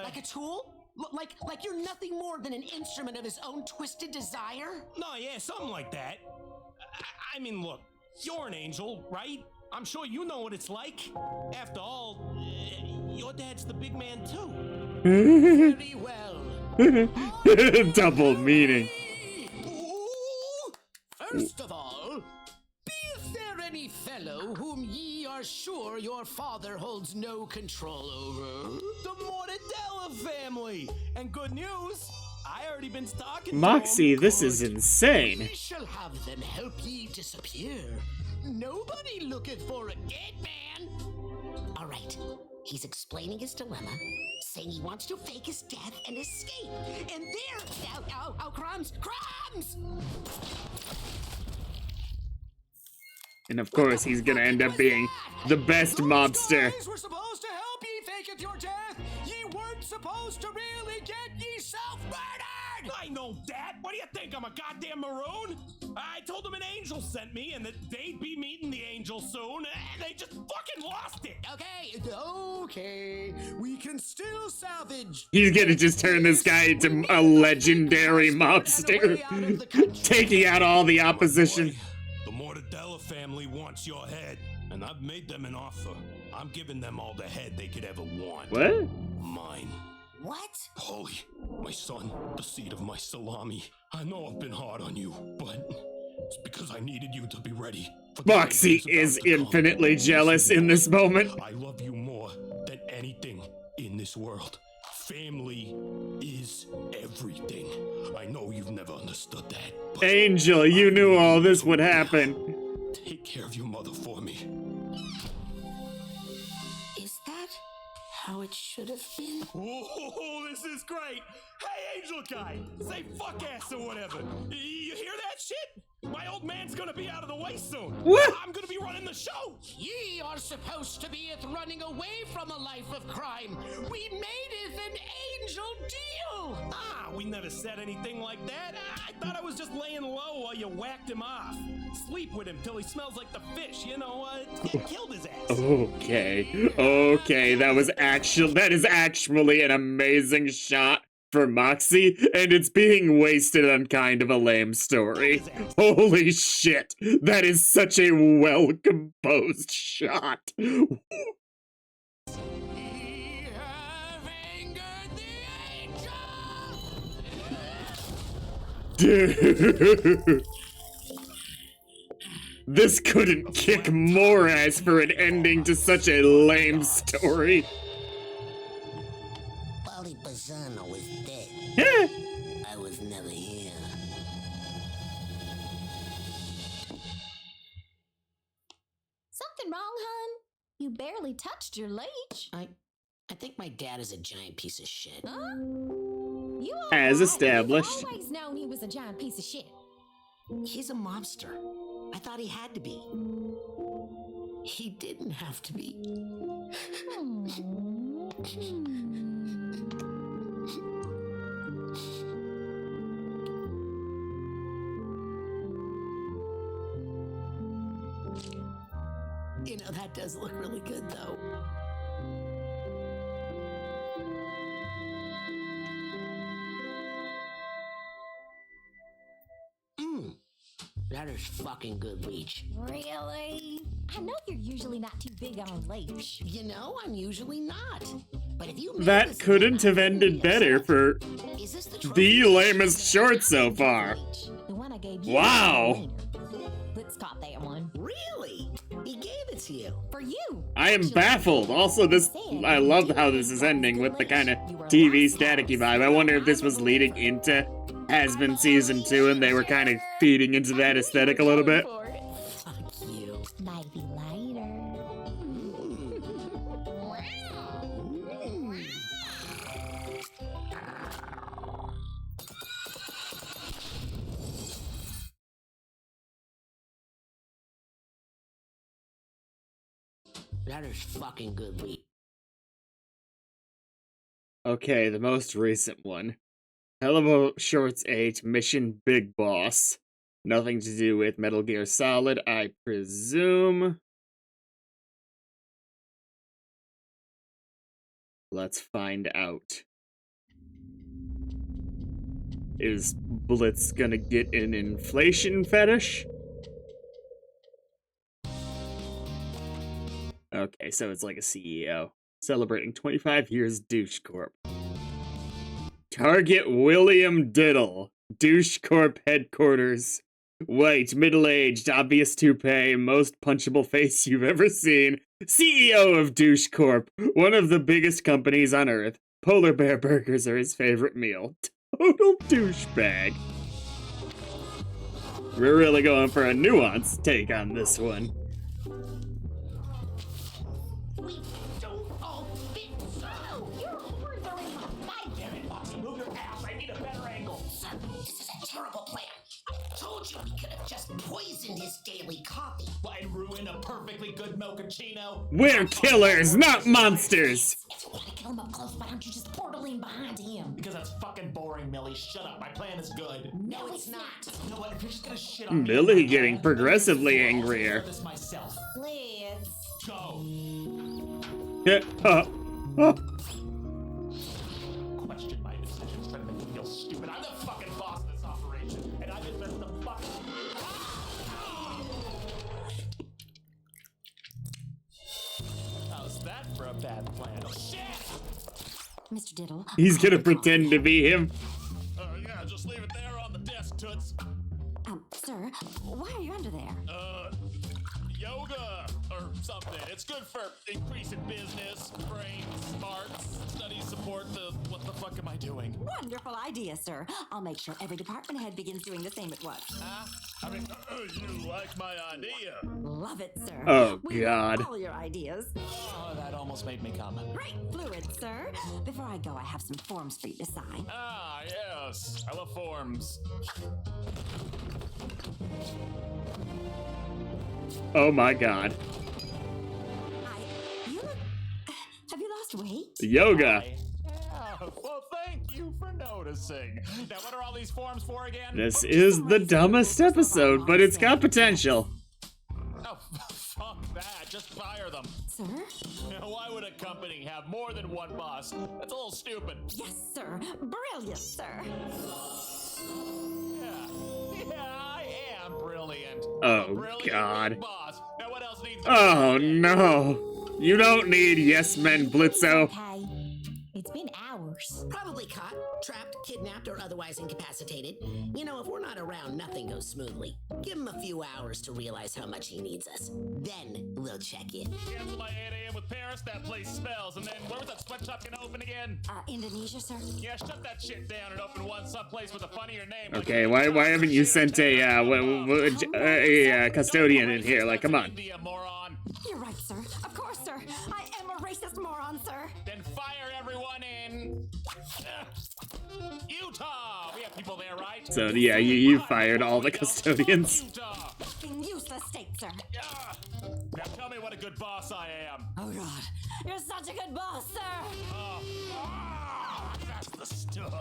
Like a tool? Like you're nothing more than an instrument of his own twisted desire? No, yeah, something like that. I mean, look, you're an angel, right? I'm sure you know what it's like. After all, your dad's the big man too. Very well. Double meaning. First of all, be there any fellow whom ye are sure your father holds no control over? The Mortadella family! And good news, I already been talking Moxie, to this is insane. We shall have them help ye disappear. Nobody looketh for a dead man. All right. He's explaining his dilemma, saying he wants to fake his death and escape. And there, oh, crumbs, crumbs! And of course, he's gonna end up being the best mobster. These were supposed to help ye faketh your death. Ye weren't supposed to really get ye self-murdered. I know that. What do you think? I'm a goddamn maroon? I told them an angel sent me and that they'd be meeting the angel soon, and they just fucking lost it. Okay. We can still salvage. He's gonna just turn this guy into a legendary mobster, taking out all the opposition. The Mortadella family wants your head, and I've made them an offer. I'm giving them all the head they could ever want. What? Mine. What? Holly, my son, the seed of my salami. I know I've been hard on you, but it's because I needed you to be ready. Moxie is infinitely jealous in this moment. I love you more than anything in this world. Family is everything. I know you've never understood that. But Angel, you knew all this would happen. take care of your mother for me. Is that how it should have been? Oh, this is great. Hey, Angel Guy, say fuck ass or whatever. You hear that shit? My old man's gonna be out of the way soon. What? I'm gonna be running the show. Ye are supposed to be running away from a life of crime. We made it an angel deal. We never said anything like that. I thought I was just laying low while you whacked him off. Sleep with him till he smells like the fish, killed his ass. Okay, that is actually an amazing shot for Moxie, and it's being wasted on kind of a lame story. Holy shit, that is such a well-composed shot. Dude. This couldn't kick more ass for an ending to such a lame story. Polly Bazzano was dead. I was never here. Something wrong, hun? You barely touched your leech. I think my dad is a giant piece of shit. Huh? You all As right? established. You've always known he was a giant piece of shit. He's a mobster. I thought he had to be. He didn't have to be. You know, that does look really good, though. fucking good leech. Really? I know you're usually not too big on leash. You know, I'm usually not. But if you made That this couldn't again, have I wouldn't ended be better upset. for Is this the the trophy? lamest short so far. The one I gave you. Wow. Let's cop that one. Really? He gave it to you. For you. I am baffled. Also, this, I love how this is ending with the kind of TV staticky vibe. I wonder if this was leading into Has Been Season 2 and they were kind of feeding into that aesthetic a little bit. Fuck you. Maybe later. That is fucking good leech. Okay, the most recent one. Helluva Shorts 8 Mission Big Boss. Nothing to do with Metal Gear Solid, I presume. Let's find out. Is Blitz gonna get an inflation fetish? Okay, so it's like a CEO. Celebrating 25 years Douche Corp. Target William Diddle. Douche Corp headquarters. White, middle-aged, obvious toupee, most punchable face you've ever seen. CEO of Douche Corp. One of the biggest companies on Earth. Polar bear burgers are his favorite meal. Total douchebag. We're really going for a nuanced take on this one. We don't all fit, sir. You're furthering my Damn it, Foxy, move your ass. I need a better angle. Sir, this is a terrible plan. I told you we could have just poisoned his daily coffee. And ruin a perfectly good mochaccino. We're killers, not monsters! If you want to kill him up close, why don't you just portal in behind him? Because that's fucking boring, Millie. Shut up. My plan is good. No, it's not. You know what? If you're just gonna shit on me, Millie getting progressively angrier. I'll do this myself. Let's. Go. Question my decisions, trying to make me feel stupid. I'm the fucking boss of this operation, and I just messed the fucking. How's that for a bad plan? Oh shit! Mr. Diddle. He's gonna pretend to be him. Yeah, just leave it there on the desk, Toots. Sir, why are you under there? Yoga or something. It's good for increasing business, brain smarts, study support. What the fuck am I doing? Wonderful idea, sir. I'll make sure every department head begins doing the same at once. I mean, you like my idea? Love it, sir. Oh, We God. love all your ideas. Oh, that almost made me come. Great fluid, sir. Before I go, I have some forms for you to sign. Ah, yes. I love forms. Oh my god. You look... Have you lost weight? Yoga. Yeah, well, thank you for noticing. Now, what are all these forms for again? This is the dumbest episode, but it's got potential. Oh, fuck that. Just fire them. Sir? Why would a company have more than one boss? That's a little stupid. Yes, sir. Brilliant, sir. Yeah, I am brilliant. Oh, Brilliant God. boss. Now, what else needs? Oh no. You don't need yes men, Blitzo. Okay. It's been hours. Probably caught, trapped, kidnapped, or otherwise incapacitated. You know, if we're not around, nothing goes smoothly. Give him a few hours to realize how much he needs us. Then we'll check in. Cancel my 8 a.m. with Paris. That place smells. And then where was that sweatshop gonna open again? Indonesia, sir? Yeah, shut that shit down and open one someplace with a funnier name. like Okay, why haven't you sent a custodian in here? Like, come on. India, moron. You're right, sir. Of course, sir. I am a racist moron, sir. Then fire everyone in Utah. We have people there, right? So yeah, you fired all the custodians. Utah. Fucking useless state, sir. Yeah. Now tell me what a good boss I am. Oh, God. You're such a good boss, sir. That's the stuff.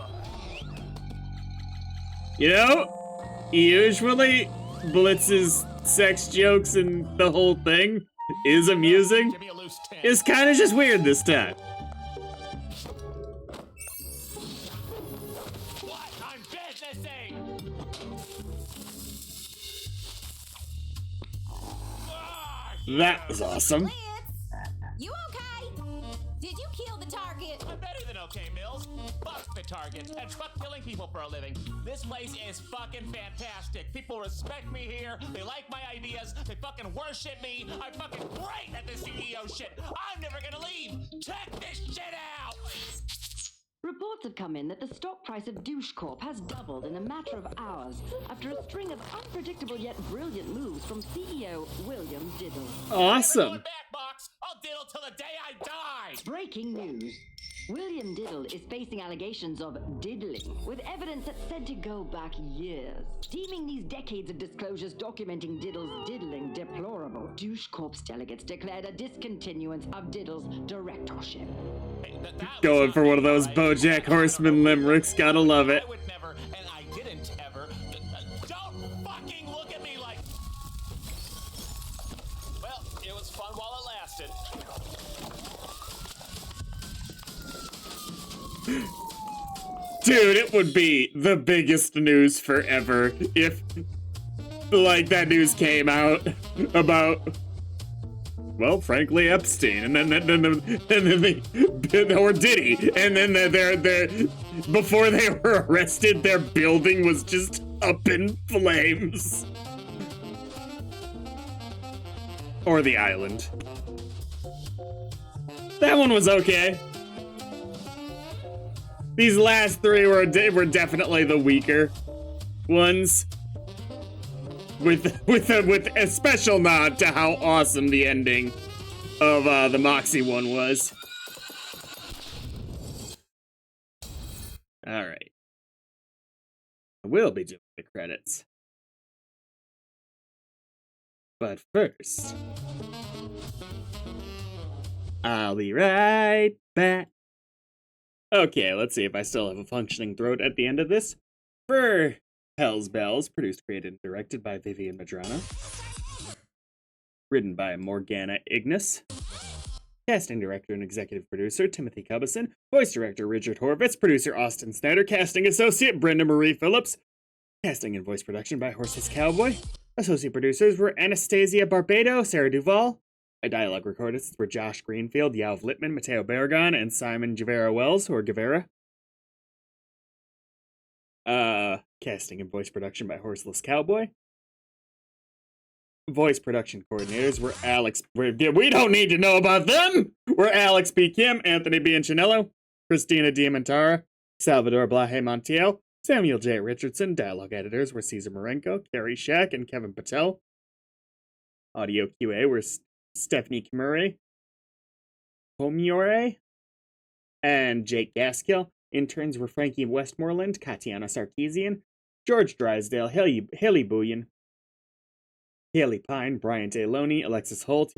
You know, usually Blitz's sex jokes and the whole thing is amusing. Give me a loose 10. It's kind of just weird this time. What? I'm businessing. That was awesome. Lance, you okay? Did you kill the target? I'm better than okay, Mills. Fuck the target and fuck killing people for a living. This place is fucking fantastic. People respect me here. They like my ideas. They fucking worship me. I'm fucking great at this CEO shit. I'm never gonna leave. Check this shit out. Reports have come in that the stock price of Douche Corp has doubled in a matter of hours after a string of unpredictable yet brilliant moves from CEO William Diddle. Awesome. Never going back, Box. I'll diddle till the day I die. Breaking news. William Diddle is facing allegations of diddling, with evidence that's said to go back years. Deeming these decades of disclosures documenting Diddle's diddling deplorable, Douche Corp's delegates declared a discontinuance of Diddle's directorship. Hey, that Going was for not one of me, those alright? BoJack Horseman limericks. Gotta love it. I would never, and I didn't ever. Don't fucking look at me like. Well, it was fun while it lasted. Dude, it would be the biggest news forever if, like, that news came out about, well, frankly, Epstein, and then they, or Diddy, and then they're before they were arrested, their building was just up in flames. Or the island. That one was okay. These last three were definitely the weaker ones. With a special nod to how awesome the ending of the Moxie one was. All right. I will be doing the credits. But first, I'll be right back. Okay, let's see if I still have a functioning throat at the end of this. For Hell's Bells, produced, created, and directed by Vivian Madrano. Written by Morgana Ignis. Casting director and executive producer Timothy Cubison. Voice director Richard Horvitz. Producer Austin Snyder. Casting associate Brenda Marie Phillips. Casting and voice production by Horseless Cowboy. Associate producers were Anastasia Barbado, Sarah Duvall. Dialogue recordists were Josh Greenfield, Yauv Littman, Mateo Barragon, and Simon Javera Wells, or Guevara. Casting and voice production by Horseless Cowboy. Voice production coordinators were we don't need to know about them! We're Alex B. Kim, Anthony Bianchinello, Christina Diamantara, Salvador Blahe Montiel, Samuel J. Richardson. Dialogue editors were Cesar Marenko, Carrie Shack, and Kevin Patel. Audio QA were Stephanie Kimure, Homiore, and Jake Gaskill. Interns were Frankie Westmoreland, Katiana Sarkeesian, George Drysdale, Haley Bouillon, Haley Pine, Brian Deloney, Alexis Holt,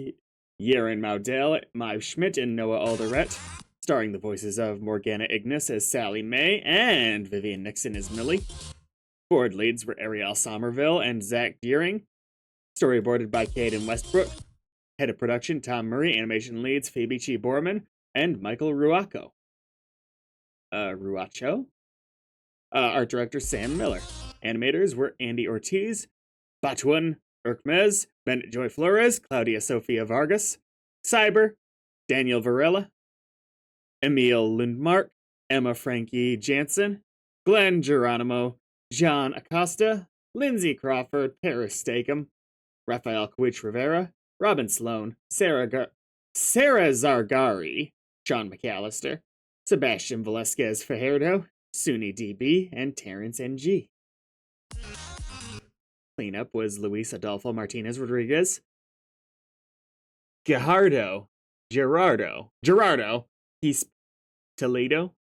Yaren Maudel, Maeve Schmidt, and Noah Alderet. Starring the voices of Morgana Ignis as Sally Mae and Vivian Nixon as Millie. Board leads were Ariel Somerville and Zach Deering. Storyboarded by Caden Westbrook. Head of production, Tom Murray. Animation leads, Phoebe Chi Borman and Michael Ruacho. Art director, Sam Miller. Animators were Andy Ortiz, Batuan Urkmez, Bennett Joy Flores, Claudia Sofia Vargas, Cyber, Daniel Varela, Emil Lundmark, Emma Frankie Jansen, Glenn Geronimo, John Acosta, Lindsay Crawford, Paris Stakem, Rafael Quich Rivera, Robin Sloan, Sarah Zargari, Sean McAllister, Sebastian Velasquez Fajardo, Suni DB, and Terrence NG. Cleanup was Luis Adolfo Martinez Rodriguez, Gerardo, he's Toledo,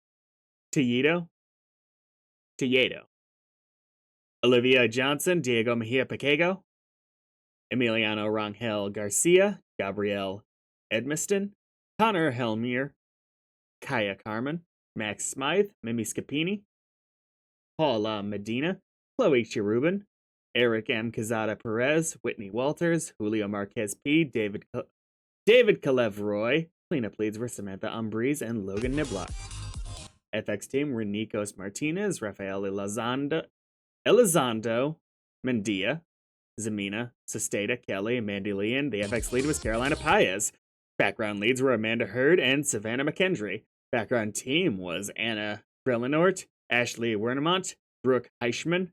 Olivia Johnson, Diego Mejia Paquego, Emiliano Rangel Garcia, Gabrielle Edmiston, Connor Helmier, Kaya Carmen, Max Smythe, Mimi Scapini, Paula Medina, Chloe Cherubin, Eric M. Cazada Perez, Whitney Walters, Julio Marquez P., David Kalev Roy. Cleanup leads were Samantha Umbriz and Logan Niblock. FX team were Nikos Martinez, Rafael Elizondo Mendia, Zamina, Sestata, Kelly, Mandy Leon. The FX lead was Carolina Paez. Background leads were Amanda Hurd and Savannah McKendry. Background team was Anna Brelinort, Ashley Wernemont, Brooke Heichman,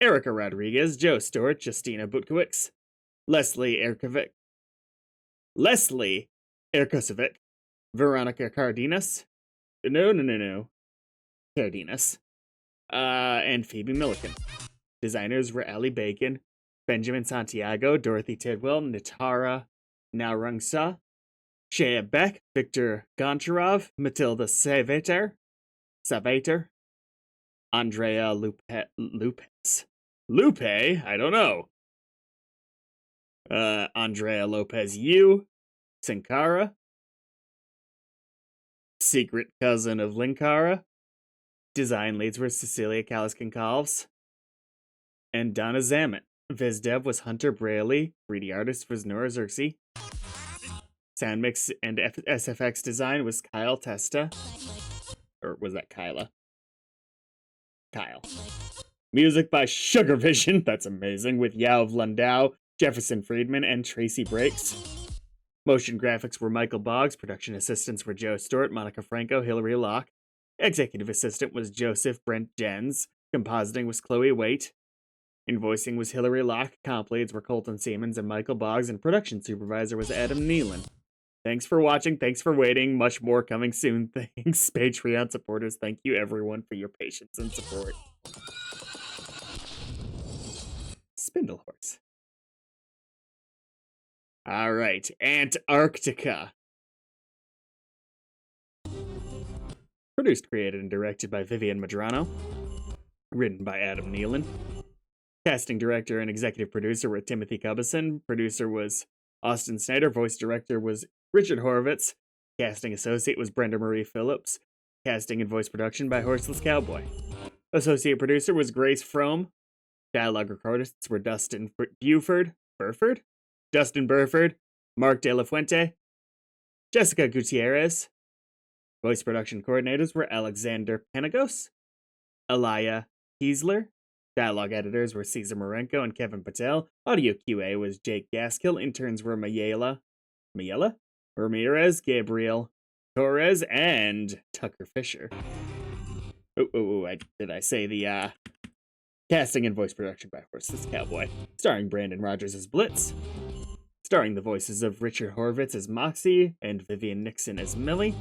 Erica Rodriguez, Joe Stewart, Justina Butkowicz, Leslie Erkosovic, Veronica Cardenas. No. Cardenas. And Phoebe Milliken. Designers were Ellie Bacon, Benjamin Santiago, Dorothy Tidwell, Natara Narungsa, Shea Beck, Victor Goncharov, Matilda Savater, Andrea Lopez. Lupe? I don't know. Andrea Lopez Yu, Sankara, secret cousin of Linkara. Design leads were Cecilia Callis-Concalves and Donna Zamet. Viz Dev was Hunter Braley. 3D artist was Nora Xerxes. Sound mix and SFX design was Kyle Testa. Or was that Kyla? Kyle. Music by Sugar Vision. That's amazing. With Yao of Lundau, Jefferson Friedman, and Tracy Breaks. Motion graphics were Michael Boggs. Production assistants were Joe Stewart, Monica Franco, Hillary Locke. Executive assistant was Joseph Brent Jens. Compositing was Chloe Waite. Invoicing was Hillary Locke. Comp leads were Colton Siemens and Michael Boggs. And production supervisor was Adam Nealon. Thanks for watching. Thanks for waiting. Much more coming soon. Thanks, Patreon supporters. Thank you, everyone, for your patience and support. Spindlehorse. All right, Antarctica. Produced, created, and directed by Vivian Madrano. Written by Adam Nealon. Casting director and executive producer were Timothy Cubison. Producer was Austin Snyder. Voice director was Richard Horvitz. Casting associate was Brenda Marie Phillips. Casting and voice production by Horseless Cowboy. Associate producer was Grace Frome. Dialogue recordists were Dustin Burford, Mark De La Fuente, Jessica Gutierrez. Voice production coordinators were Alexander Penagos, Alaya Kiesler. Dialogue editors were Cesar Marenko and Kevin Patel. Audio QA was Jake Gaskill. Interns were Mayela Ramirez, Gabriel Torres, and Tucker Fisher. Did I say the casting and voice production by Horseless Cowboy. Starring Brandon Rogers as Blitz. Starring the voices of Richard Horvitz as Moxie and Vivian Nixon as Millie.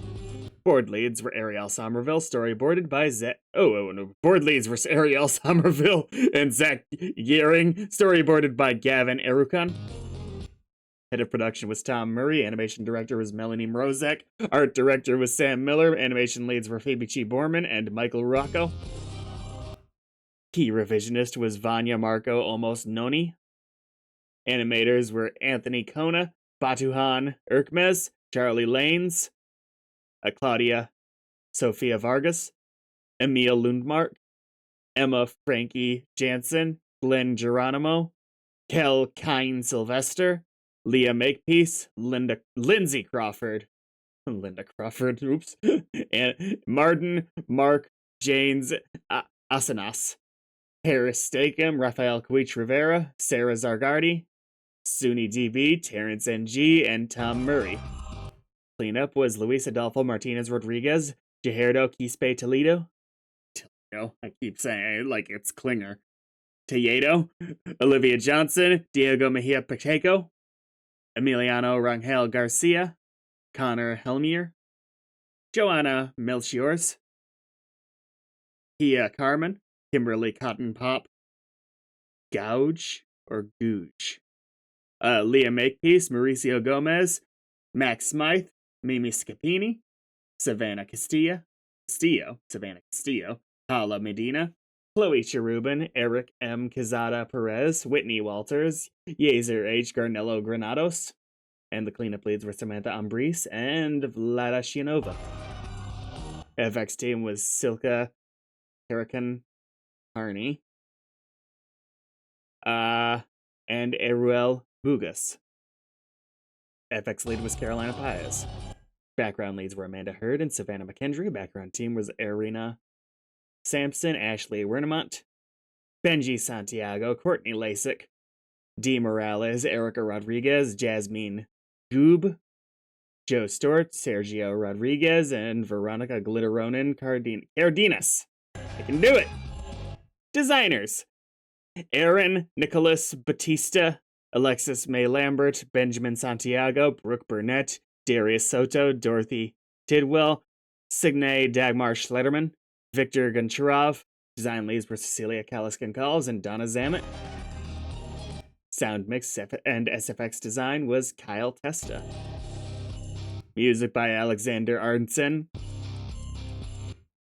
Board leads were Ariel Somerville, storyboarded by Board leads were Ariel Somerville and Zach Gearing, storyboarded by Gavin Erukan. Head of production was Tom Murray. Animation director was Melanie Mrozek. Art director was Sam Miller. Animation leads were Phoebe Chi Borman and Michael Rocco. Key revisionist was Vanya Marco Almost Noni. Animators were Anthony Kona, Batuhan Erkmez, Charlie Lanes, Claudia Sofia Vargas, Emil Lundmark, Emma Frankie Jansen, Glenn Geronimo, Kel Kine Sylvester, Leah Makepeace, Lindsay Crawford, and Martin Mark Janes Asanas, Harris Stakem, Rafael Cuich Rivera, Sarah Zargardi, Suni DB, Terrence NG, and Tom Murray. Cleanup was Luis Adolfo Martinez Rodriguez, Jaherdo Quispe Toledo. I keep saying it like it's Klinger. Tejedo, Olivia Johnson, Diego Mejia Pacheco, Emiliano Rangel Garcia, Connor Helmier, Joanna Melchiors, Pia Carmen, Kimberly Cotton Pop, Gouge, Leah Makepeace, Mauricio Gomez, Max Smythe, Mimi Scapini, Savannah Castillo, Paula Medina, Chloe Cherubin, Eric M. Quezada Perez, Whitney Walters, Yezer H. Garnello Granados, and the cleanup leads were Samantha Ambrice and Vlada Shianova. FX team was Silka Huracan Harney, and Eruel Bugas. FX lead was Carolina Paez. Background leads were Amanda Hurd and Savannah McKendry. Background team was Irina Sampson, Ashley Wernemont, Benji Santiago, Courtney Lasik, Dee Morales, Erica Rodriguez, Jasmine Goob, Joe Stort, Sergio Rodriguez, and Veronica Glitteronin Cardenas. I can do it! Designers: Aaron Nicholas Batista, Alexis May Lambert, Benjamin Santiago, Brooke Burnett, Darius Soto, Dorothy Tidwell, Signe Dagmar Schlederman, Victor Goncharov. Design leads were Cecilia Callis-Goncalves and Donna Zamet. Sound mix and SFX design was Kyle Testa. Music by Alexander Arntzen.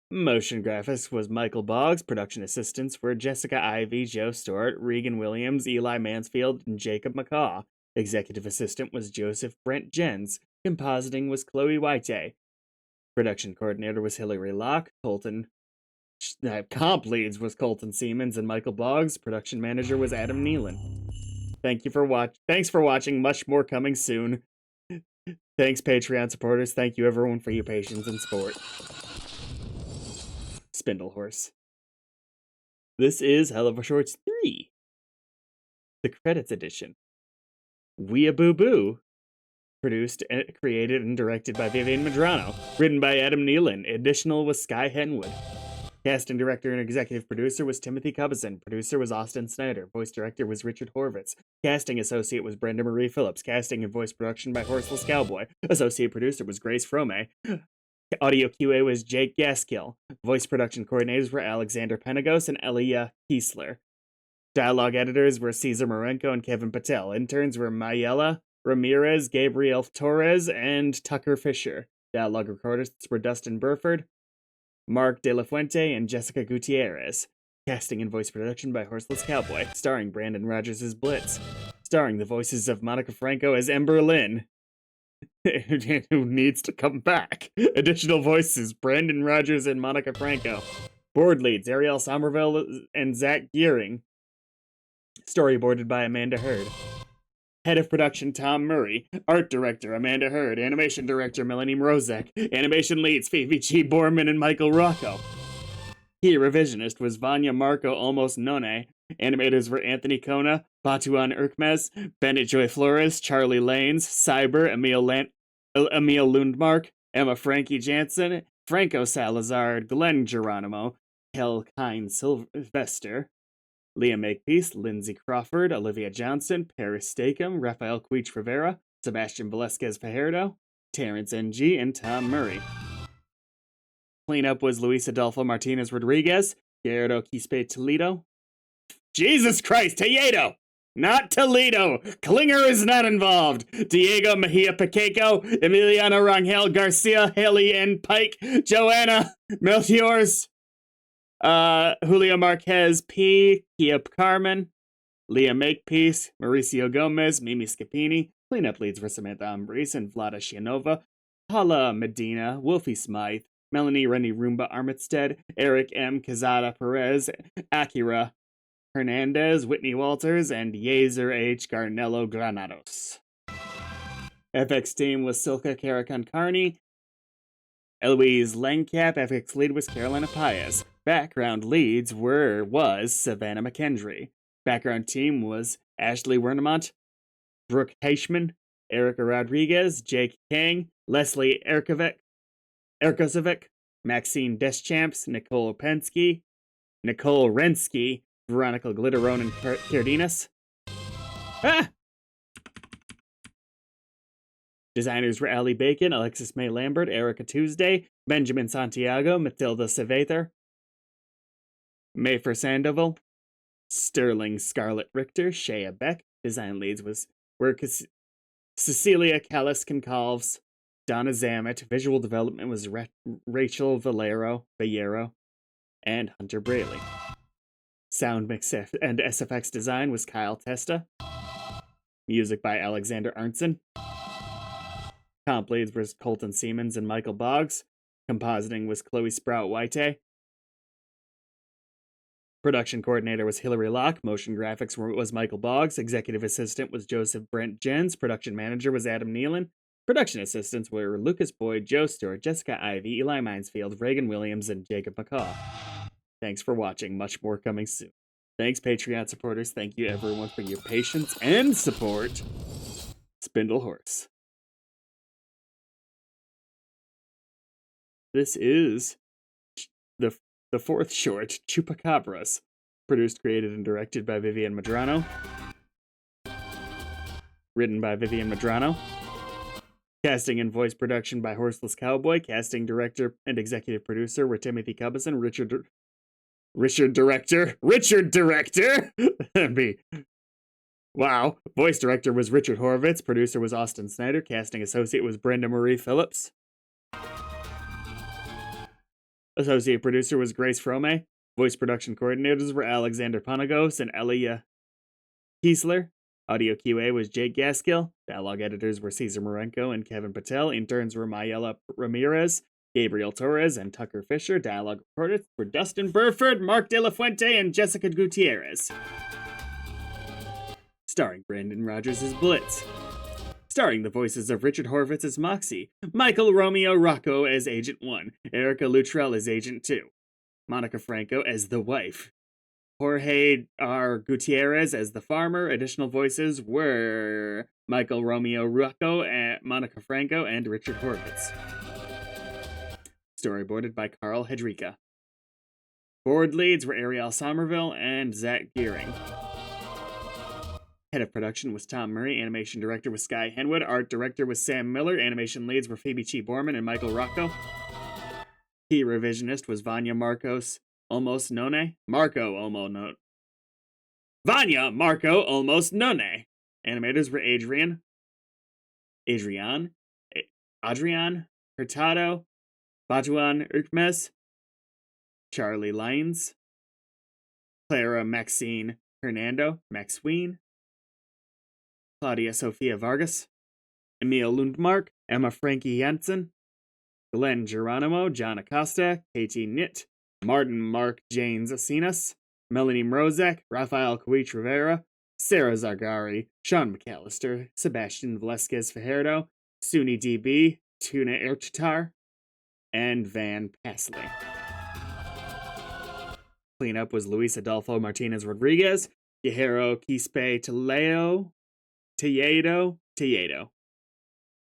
Motion graphics was Michael Boggs. Production assistants were Jessica Ivey, Joe Stewart, Regan Williams, Eli Mansfield, and Jacob McCaw. Executive assistant was Joseph Brent Jens. Compositing was Chloe White. Production coordinator was Hillary Locke. Comp leads was Colton Siemens and Michael Boggs. Production manager was Adam Nealon. Thanks for watching. Much more coming soon. Thanks, Patreon supporters. Thank you, everyone, for your patience and support. Spindle Horse. This is Helluva Shorts 3. The Credits Edition. Weeaboo Boo. Produced, created, and directed by Vivian Medrano. Written by Adam Nealon. Additional was Sky Henwood. Casting director and executive producer was Timothy Cubison. Producer was Austin Snyder. Voice director was Richard Horvitz. Casting associate was Brenda Marie Phillips. Casting and voice production by Horseless Cowboy. Associate producer was Grace Frome. Audio QA was Jake Gaskill. Voice production coordinators were Alexander Penagos and Elia Kiesler. Dialogue editors were Cesar Marenko and Kevin Patel. Interns were Mayela Ramirez, Gabriel Torres, and Tucker Fisher. Dialogue recorders were Dustin Burford, Mark De La Fuente, and Jessica Gutierrez. Casting and voice production by Horseless Cowboy, starring Brandon Rogers as Blitz, starring the voices of Monica Franco as Ember Lynn, who needs to come back. Additional voices, Brandon Rogers and Monica Franco. Board leads, Ariel Somerville and Zach Gearing. Storyboarded by Amanda Hurd. Head of production, Tom Murray. Art director, Amanda Hurd. Animation director, Melanie Mrozek. Animation leads, Phoebe G. Borman and Michael Rocco. Key revisionist was Vanya Marco Almost None. Animators were Anthony Kona, Batuan Erkmez, Bennett Joy Flores, Charlie Lanes, Cyber, Emil Lundmark, Emma Frankie Jansen, Franco Salazar, Glenn Geronimo, Kel Kine Sylvester, Leah Makepeace, Lindsay Crawford, Olivia Johnson, Paris Stakem, Rafael Quich Rivera, Sebastian Velasquez Fajardo, Terrence Ng, and Tom Murray. Cleanup was Luis Adolfo Martinez Rodriguez, Gerardo Quispe Toledo. Jesus Christ, Toledo! Not Toledo! Klinger is not involved! Diego Mejia Pacheco, Emiliano Rangel Garcia, Haley N. Pike, Joanna Melchiors, Julio Marquez P, Kia Carmen, Leah Makepeace, Mauricio Gomez, Mimi Scapini. Cleanup leads were Samantha Ambrose and Vlada Shianova, Paula Medina, Wolfie Smythe, Melanie Rennie Roomba Armitstead, Eric M. Quezada Perez, Akira Hernandez, Whitney Walters, and Yezer H. Garnello Granados. FX team was Silka Karakan-Carney, Eloise Langcap. FX lead was Carolina Paez. Background leads was Savannah McKendry. Background team was Ashley Wernemont, Brooke Heishman, Erica Rodriguez, Jake Kang, Leslie Erkosovic, Maxine Deschamps, Nicole Pensky, Nicole Rensky, Veronica Glitteron and Cardenas. Designers were Allie Bacon, Alexis May Lambert, Erica Tuesday, Benjamin Santiago, Matilda Savather, Mayfer Sandoval, Sterling Scarlett Richter, Shea Beck. Design leads were Cecilia Callis-Goncalves, Donna Zamet. Visual development was Rachel Vallero, and Hunter Braley. Sound mix and SFX design was Kyle Testa. Music by Alexander Arntzen. Comp leads was Colton Siemens and Michael Boggs. Compositing was Chloe Sprout White. Production coordinator was Hillary Locke. Motion graphics was Michael Boggs. Executive assistant was Joseph Brent Jens. Production manager was Adam Nealon. Production assistants were Lucas Boyd, Joe Stewart, Jessica Ivey, Eli Mansfield, Reagan Williams, and Jacob McCaw. Thanks for watching. Much more coming soon. Thanks, Patreon supporters. Thank you, everyone, for your patience and support. Spindle Horse. This is the fourth short, Chupacabras. Produced, created, and directed by Vivian Madrano. Written by Vivian Madrano. Casting and voice production by Horseless Cowboy. Casting, director, and executive producer were Timothy Cubison, Richard Director. That'd be... Wow. Voice director was Richard Horvitz. Producer was Austin Snyder. Casting associate was Brenda Marie Phillips. Associate producer was Grace Frome. Voice production coordinators were Alexander Panagos and Elia Kiesler. Audio QA was Jake Gaskill. Dialogue editors were Cesar Marenko and Kevin Patel. Interns were Mayela Ramirez, Gabriel Torres, and Tucker Fisher. Dialogue reporters were Dustin Burford, Mark De La Fuente, and Jessica Gutierrez. Starring Brandon Rogers as Blitz. Starring the voices of Richard Horvitz as Moxie, Michael Romeo Rocco as Agent 1, Erica Luttrell as Agent 2, Monica Franco as the wife, Jorge R. Gutierrez as the farmer. Additional voices were Michael Romeo Rocco, Monica Franco, and Richard Horvitz. Storyboarded by Carl Hedrika. Board leads were Ariel Somerville and Zach Gearing. Head of production was Tom Murray. Animation director was Sky Henwood. Art director was Sam Miller. Animation leads were Phoebe Chi Borman and Michael Rocco. Key revisionist was Vanya Marcos Almost None. Vanya Marco Almost None. Animators were Adrian Hurtado, Bajuan Urkmes, Charlie Lyons, Clara Maxine Hernando, Maxween, Claudia Sofia Vargas, Emil Lundmark, Emma Frankie Janssen, Glenn Geronimo, John Acosta, Katie Nitt, Martin Mark Janes Asinas, Melanie Mrozek, Rafael Cuich Rivera, Sarah Zargari, Sean McAllister, Sebastian Velasquez Fajardo, Suni DB, Tuna Erchitar, and Van Pasley. Cleanup was Luis Adolfo Martinez Rodriguez, Guerrero Quispe Tiedo.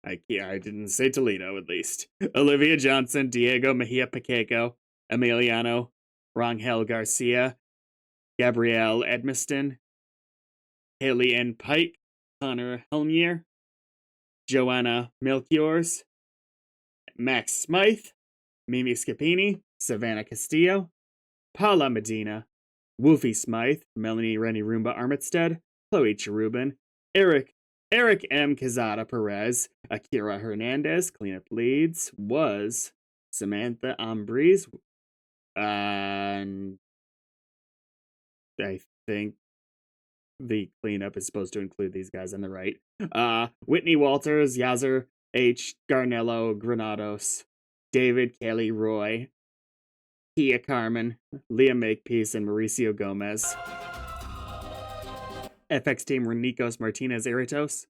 I didn't say Toledo, at least. Olivia Johnson, Diego Mejia Pacheco, Emiliano Rangel Garcia, Gabrielle Edmiston, Haley N. Pike, Connor Helmier, Joanna Melchiors, Max Smythe, Mimi Scapini, Savannah Castillo, Paula Medina, Wolfie Smythe, Melanie Rennie Roomba Armitstead, Chloe Cherubin, Eric M. Quezada Perez, Akira Hernandez. Cleanup leads was Samantha Ambriz, and I think the cleanup is supposed to include these guys on the right. Whitney Walters, Yazzer H. Garnello Granados, David Kelly Roy, Kia Carmen, Leah Makepeace, and Mauricio Gomez. FX team were Nikos Martinez Eritos,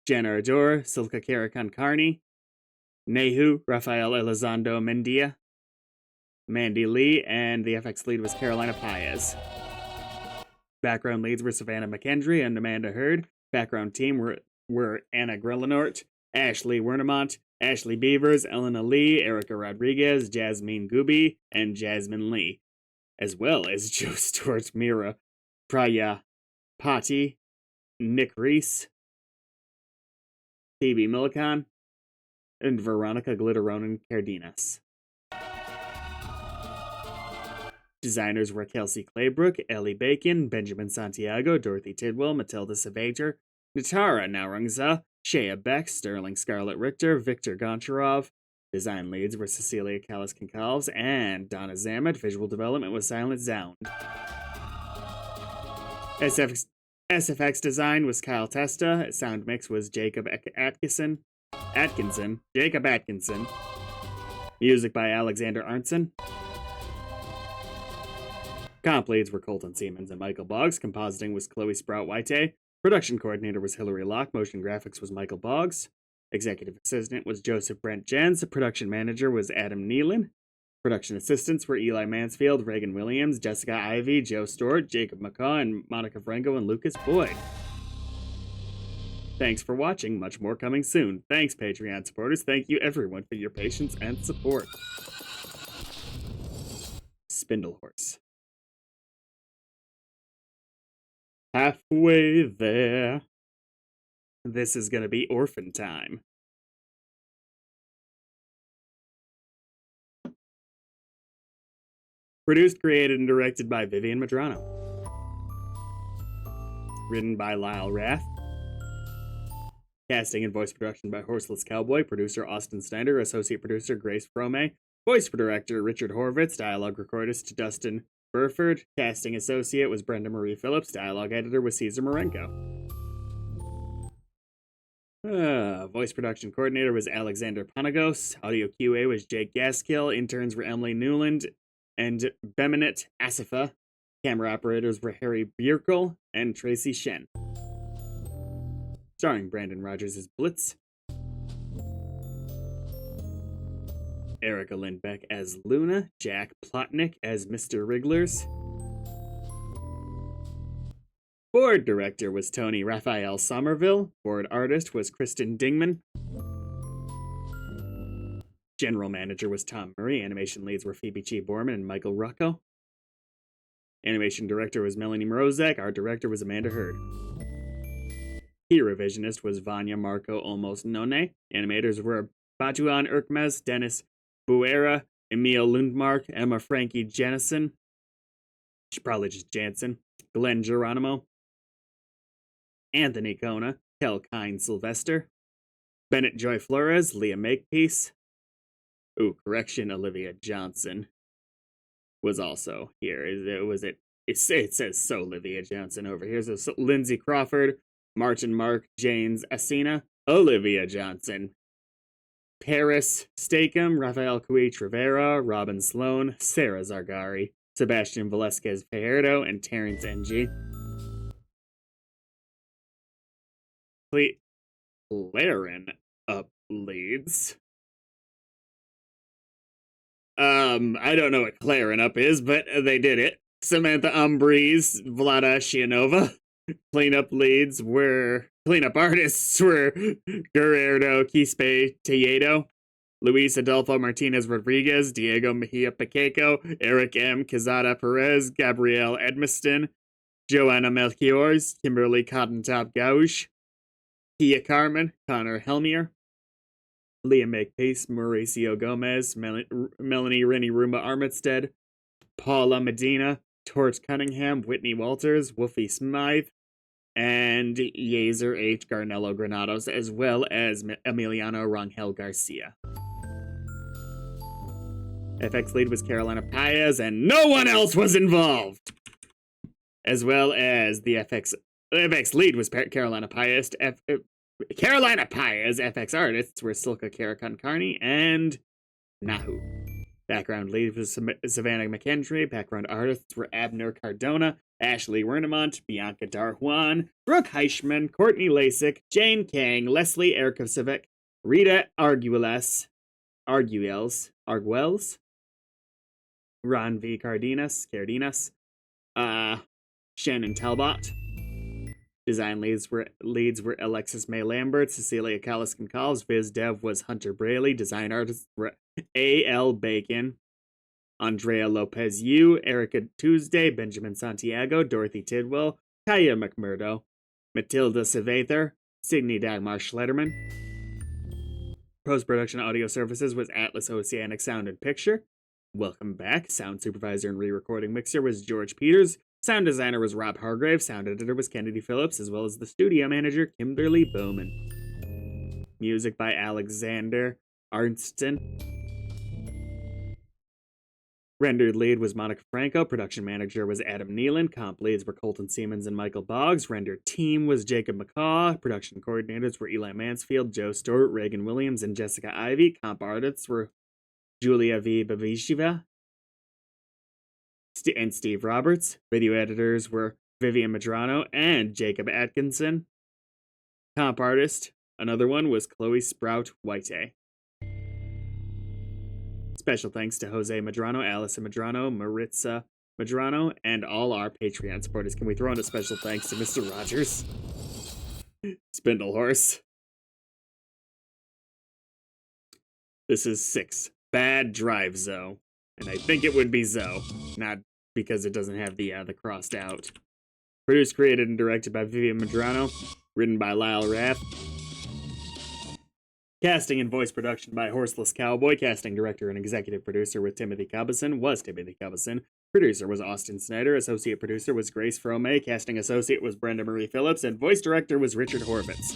Jana Ador, Silka Karakan Carney, Nehu, Rafael Elizondo Mendia, Mandy Lee, and the FX lead was Carolina Paez. Background leads were Savannah McKendry and Amanda Hurd. Background team were Anna Grillenort, Ashley Wernemont, Ashley Beavers, Elena Lee, Erica Rodriguez, Jasmine Gooby, and Jasmine Lee, as well as Joe Stewart, Mira Praya Patti, Nick Reese, Phoebe Millikan, and Veronica Glitteronen Cardenas. Designers were Kelsey Claybrook, Ellie Bacon, Benjamin Santiago, Dorothy Tidwell, Matilda Savater, Natara Narungza, Shea Beck, Sterling Scarlett Richter, Victor Goncharov. Design leads were Cecilia Callis-Concalves and Donna Zamet. Visual development was Silent Sound. SFX design was Kyle Testa. Sound mix was Jacob Atkinson. Music by Alexander Arnson. Comp leads were Colton Siemens and Michael Boggs. Compositing was Chloe Sprout-White. Production coordinator was Hillary Locke. Motion graphics was Michael Boggs. Executive assistant was Joseph Brent Jens. Production manager was Adam Nealon. Production assistants were Eli Mansfield, Reagan Williams, Jessica Ivey, Joe Stewart, Jacob McCaw, and Monica Franco and Lucas Boyd. Thanks for watching. Much more coming soon. Thanks, Patreon supporters. Thank you, everyone, for your patience and support. Spindle Horse. Halfway there. This is gonna be orphan time. Produced, created, and directed by Vivian Madrano. Written by Lyle Rath. Casting and voice production by Horseless Cowboy. Producer Austin Snyder. Associate producer Grace Frome. Voice director Richard Horvitz. Dialogue recordist Dustin Burford. Casting associate was Brenda Marie Phillips. Dialogue editor was Caesar Marenko. Voice production coordinator was Alexander Panagos. Audio QA was Jake Gaskill. Interns were Emily Newland and Beminit Asifa. Camera operators were Harry Bierkel and Tracy Shen. Starring Brandon Rogers as Blitz. Erica Lindbeck as Luna. Jack Plotnick as Mr. Wrigglers. Board director was Tony Raphael Somerville. Board artist was Kristen Dingman. General manager was Tom Murray. Animation leads were Phoebe Chi Borman and Michael Rocco. Animation director was Melanie Morozek. Art director was Amanda Hurd. Key revisionist was Vanya Marco Olmos None. Animators were Batuan Erkmez, Dennis Buera, Emil Lundmark, Emma Frankie Janison. She's probably just Jansen. Glenn Geronimo. Anthony Kona, Kel Kine Sylvester. Bennett Joy Flores, Leah Makepeace. Ooh, correction, Olivia Johnson was also here. It says so Olivia Johnson over here. So Lindsay Crawford, Martin Mark, James Asina, Olivia Johnson. Paris Stakem, Rafael Cuich Rivera, Robin Sloan, Sarah Zargari, Sebastian Velasquez Fajardo, and Terrence Ng. Claren up leads. I don't know what Claren up is, but they did it. Samantha Umbreeze, Vlada Shianova. Cleanup artists were Gerardo Quispe Telledo, Luis Adolfo Martinez Rodriguez, Diego Mejia Pacheco, Eric M. Quezada Perez, Gabrielle Edmiston, Joanna Melchiors, Kimberly Cottentop Gauche, Kia Carmen, Connor Helmier, Leah Makepeace, Mauricio Gomez, Melanie Rennie Roomba Armitstead, Paula Medina, Torch Cunningham, Whitney Walters, Wolfie Smythe, and Yezer H. Garnello Granados, as well as Emiliano Rangel Garcia. FX lead was Carolina Paez, and no one else was involved! As well as the FX lead was Carolina Paez. Carolina Paez FX artists were Silka Karakun Carney and Nahu. Background lead was Savannah McKendry. Background artists were Abner Cardona, Ashley Wernemont, Bianca Darjuan, Brooke Heichman, Courtney Lasik, Jane Kang, Leslie Erkosevic, Rita Arguelles, Ron V. Cardenas, Shannon Talbot. Design leads were Alexis May Lambert, Cecilia Callis-Concalves. Viz Dev was Hunter Braley. Design artists were A.L. Bacon, Andrea Lopez Yu, Erica Tuesday, Benjamin Santiago, Dorothy Tidwell, Kaya McMurdo, Matilda Savather, Signe Dagmar Schlederman. Post-production audio services was Atlas Oceanic Sound and Picture. Welcome back. Sound supervisor and re-recording mixer was George Peters. Sound designer was Rob Hargrave. Sound editor was Kennedy Phillips, as well as the studio manager, Kimberly Bowman. Music by Alexander Arnston. Rendered lead was Monica Franco. Production manager was Adam Nealon. Comp leads were Colton Siemens and Michael Boggs. Rendered team was Jacob McCaw. Production coordinators were Eli Mansfield, Joe Stewart, Reagan Williams, and Jessica Ivey. Comp artists were Julia V. Bavishiva and Steve Roberts. Video editors were Vivian Madrano and Jacob Atkinson. Comp artist, another one, was Chloe Sprout White. Special thanks to Jose Medrano, Allison Medrano, Maritza Medrano, and all our Patreon supporters. Can we throw in a special thanks to Mr. Rogers? Spindle Horse. This is 6. Bad Drive Zoe. And I think it would be Zoe, not because it doesn't have the crossed out. Produced, created, and directed by Vivian Medrano. Written by Lyle Rath. Casting and voice production by Horseless Cowboy. Casting director and executive producer with Timothy Cubison was Timothy Cubison. Producer was Austin Snyder. Associate producer was Grace Frome. Casting associate was Brenda Marie Phillips. And voice director was Richard Horvitz.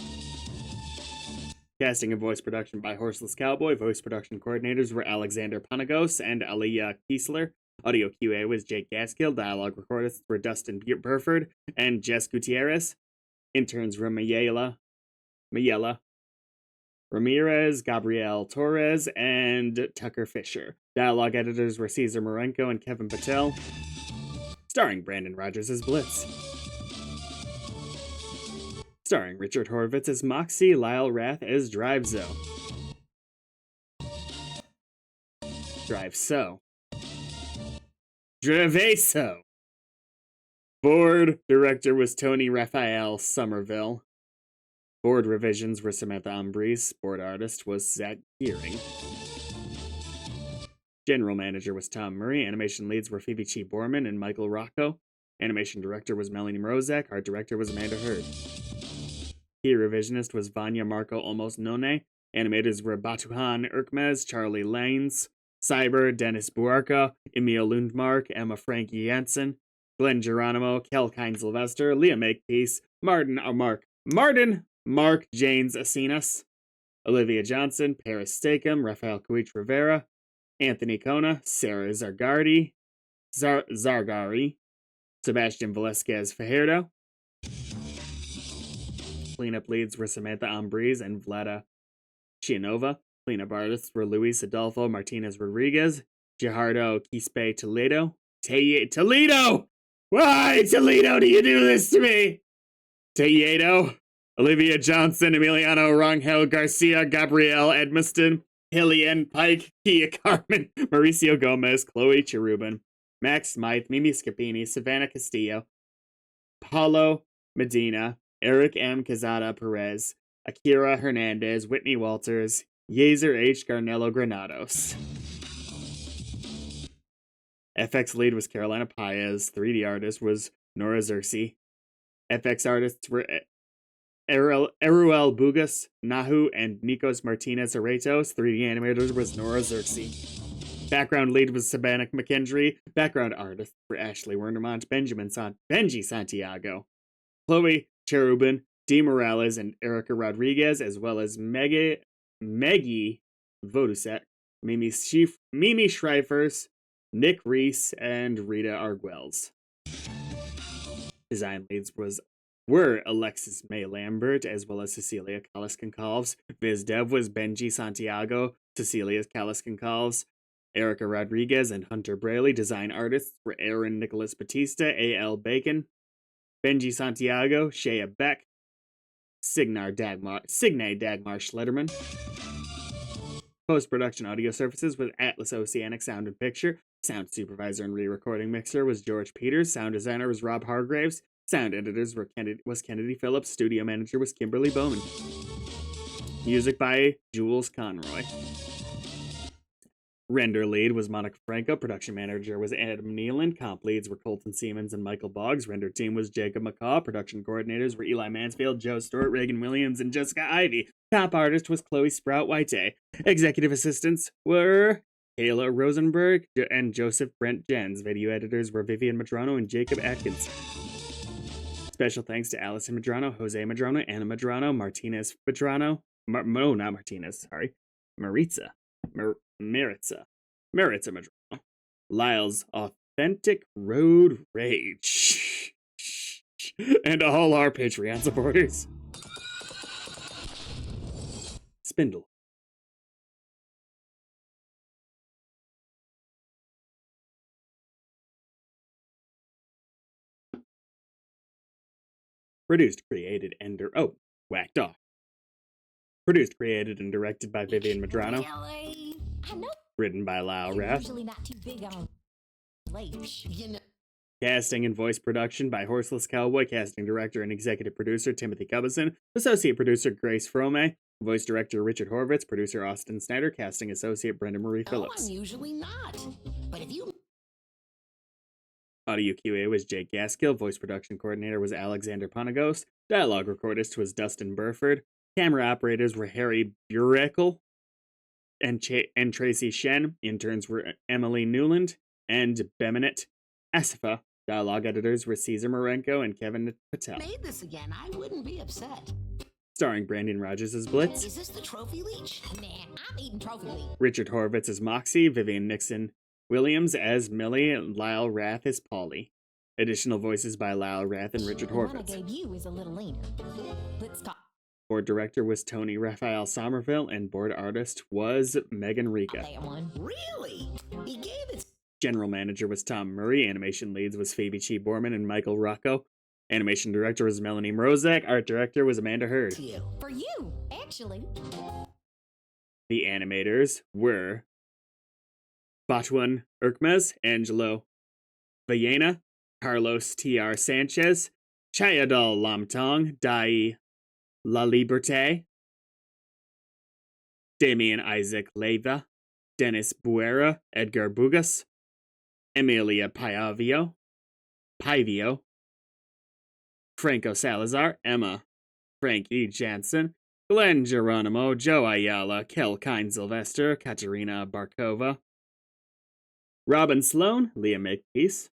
Casting and voice production by Horseless Cowboy. Voice production coordinators were Alexander Panagos and Aliyah Kiesler. Audio QA was Jake Gaskill. Dialogue recordists were Dustin Burford and Jess Gutierrez. Interns were Mayela Ramirez, Gabrielle Torres, and Tucker Fisher. Dialogue editors were Cesar Marenko and Kevin Patel. Starring Brandon Rogers as Blitz. Starring Richard Horvitz as Moxie, Lyle Rath as Drive Zoe. Driveso. Board director was Tony Raphael Somerville. Board revisions were Samantha Umbries. Board artist was Zach Gearing. General manager was Tom Murray. Animation leads were Phoebe Chi Borman and Michael Rocco. Animation director was Melanie Mrozek. Art director was Amanda Hurd. Key revisionist was Vanya Marco Olmos None. Animators were Batuhan Erkmez, Charlie Lanes, Cyber, Dennis Buarca, Emil Lundmark, Emma Frank Jansen, Glenn Geronimo, Kel Kine Sylvester, Leah Makepeace, Mark Janes Asinas, Olivia Johnson, Paris Stakem, Rafael Cuich Rivera, Anthony Kona, Sarah Zargari, Sebastian Velasquez Fajardo. Cleanup leads were Samantha Umbries and Vlada Chianova. Cleanup artists were Luis Adolfo Martinez Rodriguez, Gerardo Quispe Toledo. Toledo! Why, Toledo, do you do this to me? Tejedo, Olivia Johnson, Emiliano Rangel Garcia, Gabrielle Edmiston, Hillian Pike, Kia Carmen, Mauricio Gomez, Chloe Cherubin, Max Smythe, Mimi Scapini, Savannah Castillo, Paulo Medina, Eric M. Cazada Perez, Akira Hernandez, Whitney Walters, Yezer H. Garnello Granados. FX lead was Carolina Paez. 3D artist was Nora Xerxes. FX artists were Eruel Bugas, Nahu, and Nikos Martinez Aretos. 3D animators was Nora Xerxes. Background lead was Savannah McKendry. Background artists were Ashley Wernermont, Benji Santiago, Chloe Cherubin, Dee Morales, and Erica Rodriguez, as well as Maggie Vodusek, Mimi Schreifers, Nick Reese, and Rita Arguelles. Design leads were Alexis May Lambert, as well as Cecilia Callis-Concalves. Viz Dev was Benji Santiago, Cecilia Callis-Concalves, Erica Rodriguez, and Hunter Braley. Design artists were Aaron Nicholas Batista, A.L. Bacon, Benji Santiago, Shea Beck, Signe Dagmar Schlederman. Post-production audio services with Atlas Oceanic Sound and Picture. Sound supervisor and re-recording mixer was George Peters. Sound designer was Rob Hargraves. Sound editors was Kennedy Phillips. Studio manager was Kimberly Bowman. Music by Jules Conroy. Render lead was Monica Franco. Production manager was Adam Nealon. Comp leads were Colton Siemens and Michael Boggs. Render team was Jacob McCaw. Production coordinators were Eli Mansfield, Joe Stewart, Reagan Williams, and Jessica Ivy. Top artist was Chloe Sprout White. Executive assistants were Kayla Rosenberg and Joseph Brent Jens. Video editors were Vivian Medrano and Jacob Atkins. Special thanks to Allison Medrano, Jose Medrano, Anna Medrano, Martinez Medrano. Maritza Medrano. Lyle's Authentic Road Rage. And all our Patreon supporters. Spindle. Produced, created, and whacked off. Produced, created, and directed by Vivian Medrano. Really? I know Written by Lyle Rath. Usually not too big on late. You know, Casting and voice production by Horseless Cowboy. Casting director and executive producer Timothy Cubison. Associate producer Grace Frome. Voice director Richard Horvitz. Producer Austin Snyder. Casting associate Brenda Marie no, Phillips. I'm usually not. But if you Audio QA was Jake Gaskill. Voice production coordinator was Alexander Panagos. Dialogue recordist was Dustin Burford. Camera operators were Harry Burekel and Tracy Shen. Interns were Emily Newland and Beminit Asifa. Dialogue editors were Caesar Marenko and Kevin Patel. made this again, I wouldn't be upset. Starring Brandon Rogers as Blitz, Is this the trophy leech? Nah, I'm eating trophy leaf. Richard Horvitz as Moxie, Vivian Nixon Williams as Millie, and Lyle Rath as Polly. Additional voices by Lyle Rath and Richard The one I Horvitz. gave you is a little leaner. Let's talk. Board director was Tony Raphael Somerville, and board artist was Megan Rica. That one. Really? He gave it. General manager was Tom Murray. Animation leads was Phoebe Chi Borman and Michael Rocco. Animation director was Melanie Mrozek. Art director was Amanda Hurd. To you. For you, actually. The animators were Batuan Urkmez, Angelo Villena, Carlos T.R. Sanchez, Chayadal Lamtong, Dai La Liberté, Damien Isaac Leiva, Dennis Buera, Edgar Bugas, Emilia Pivio, Franco Salazar, Emma, Frankie Jansen, Glenn Geronimo, Joe Ayala, Kel Kine Sylvester, Katerina Barkova, Robin Sloan, Leah Makepeace,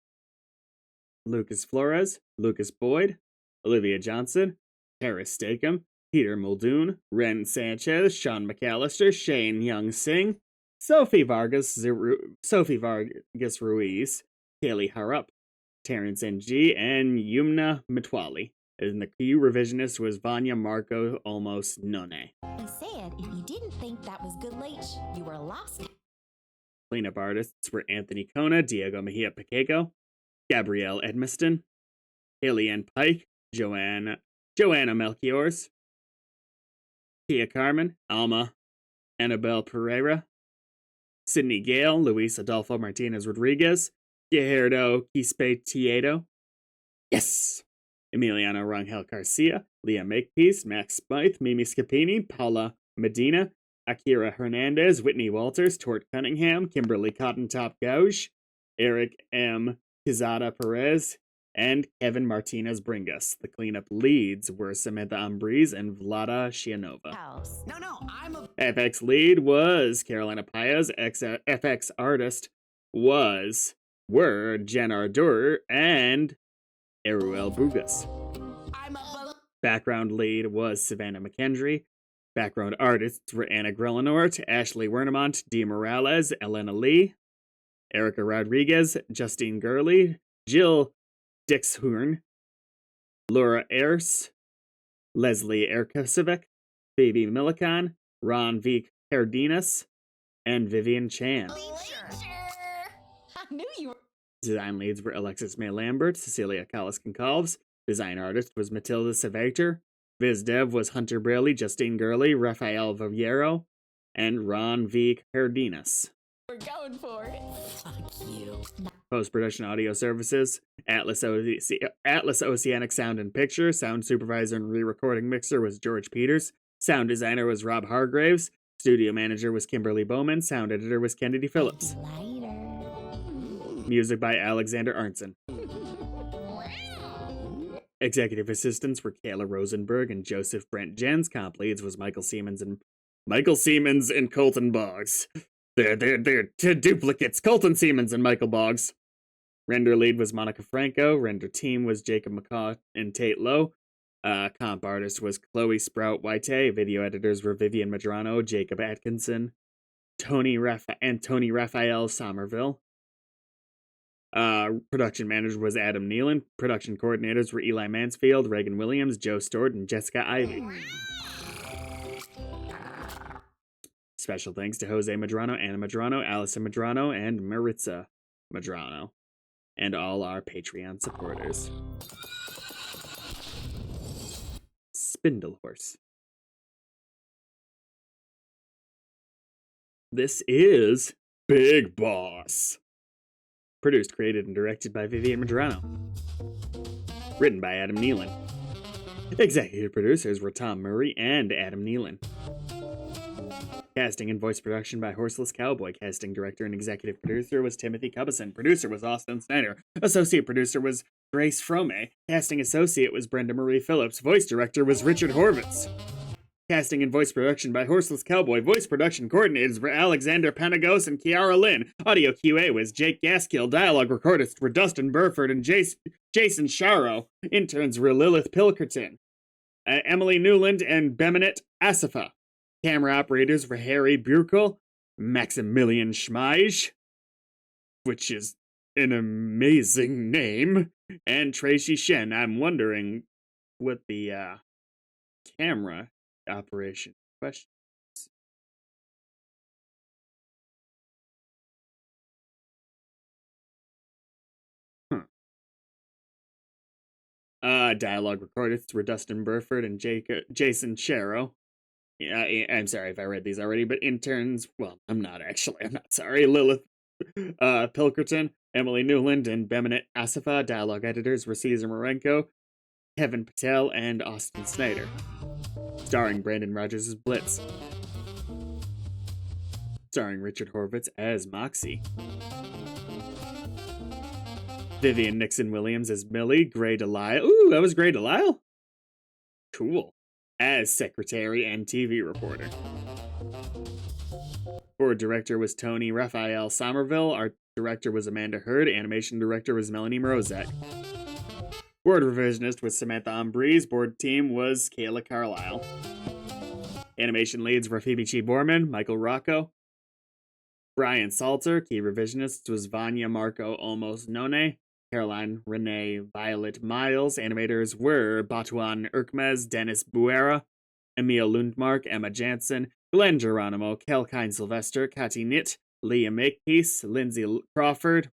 Lucas Flores, Lucas Boyd, Olivia Johnson, Harris Stakem, Peter Muldoon, Ren Sanchez, Sean McAllister, Shane Young Singh, Sophie Vargas Ruiz, Kaylee Harrup, Terrence Ng, and Yumna Mitwali. And the key revisionist was Vanya Marco Olmos None. He said if you didn't think that was good late, you were lost. Cleanup artists were Anthony Kona, Diego Mejia Pacheco, Gabrielle Edmiston, Haley Ann Pike, Joanna Melchiors, Tia Carmen, Alma, Annabelle Pereira, Sydney Gale, Luis Adolfo Martinez Rodriguez, Gerardo Quispe Tiedo, yes! Emiliano Rangel Garcia, Leah Makepeace, Max Smythe, Mimi Scapini, Paula Medina, Akira Hernandez, Whitney Walters, Tort Cunningham, Kimberly Cottentop Gouge, Eric M. Quezada Perez, and Kevin Martinez Bringas. The cleanup leads were Samantha Ambriz and Vlada Shianova. House. No, I'm a. FX lead was Carolina Paez. FX artist were Jen Ardur and Eruel Bugas. I'm a. Background lead was Savannah McKendry. Background artists were Anna Grelinort, Ashley Wernemont, Dee Morales, Elena Lee, Erica Rodriguez, Justine Gurley, Jill Dixhorn, Laura Ayers, Leslie Erkosovic, Phoebe Millikan, Ron V. Cardenas, and Vivian Chan. I knew you were. Design leads were Alexis May Lambert, Cecilia Callis-Concalves. Design artist was Matilda Savater. Viz Dev was Hunter Braley, Justine Gurley, Rafael Viviero, and Ron V. Cardenas. We're going for it. Fuck you. Post-production audio services, Atlas Oceanic Sound and Picture. Sound supervisor and re-recording mixer was George Peters. Sound designer was Rob Hargraves. Studio manager was Kimberly Bowman. Sound editor was Kennedy Phillips. Later. Music by Alexander Arnson. Executive assistants were Kayla Rosenberg and Joseph Brent Jens. Comp leads was Michael Siemens and Colton Boggs. They're two duplicates. Colton Siemens and Michael Boggs. Render lead was Monica Franco. Render team was Jacob McCaw and Tate Lowe. Comp artist was Chloe Sprout White. Video editors were Vivian Madrano, Jacob Atkinson, Tony Raphael Somerville. Production manager was Adam Nealon. Production coordinators were Eli Mansfield, Reagan Williams, Joe Stewart, and Jessica Ivy. Special thanks to Jose Madrano, Anna Madrano, Allison Madrano, and Maritza Madrano, and all our Patreon supporters. Spindle Horse. This is Big Boss. Produced, created, and directed by Vivian Madrano. Written by Adam Nealon. Executive producers were Tom Murray and Adam Nealon. Casting and voice production by Horseless Cowboy. Casting director and executive producer was Timothy Cubison. Producer was Austin Snyder. Associate producer was Grace Frome. Casting associate was Brenda Marie Phillips. Voice director was Richard Horvitz. Casting and voice production by Horseless Cowboy. Voice production coordinators were Alexander Panagos and Kiara Lynn. Audio QA was Jake Gaskill. Dialogue recordists were Dustin Burford and Jason Sharo. Interns were Lilith Pilkerton, Emily Newland, and Beminit Asifa. Camera operators were Harry Burkel, Maximilian Schmeich, which is an amazing name, and Tracy Shen. I'm wondering what the camera operation question is. Dialogue recordists were Dustin Burford and Jason Sharo. I'm sorry if I read these already, but interns, well, I'm not sorry. Lilith Pilkerton, Emily Newland, and Beminit Asifa. Dialogue editors were Caesar Marenko, Kevin Patel, and Austin Snyder. Starring Brandon Rogers as Blitz. Starring Richard Horvitz as Moxie. Vivian Nixon Williams as Millie. Gray Delisle. Ooh, that was Gray Delisle? Cool. As secretary and TV reporter. Board director was Tony Raphael Somerville. Art director was Amanda Hurd. Animation director was Melanie Morozek. Board revisionist was Samantha Ambrose. Board team was Kayla Carlisle. Animation leads were Phoebe Chi Borman, Michael Rocco, Brian Salter. Key revisionists was Vanya Marco Olmos None, Caroline Renee Violet Miles. Animators were Batuan Erkmez, Dennis Buera, Emil Lundmark, Emma Jansen, Glenn Geronimo, Kelkine Sylvester, Kati Nitt, Leah Makepeace, Lindsay Crawford,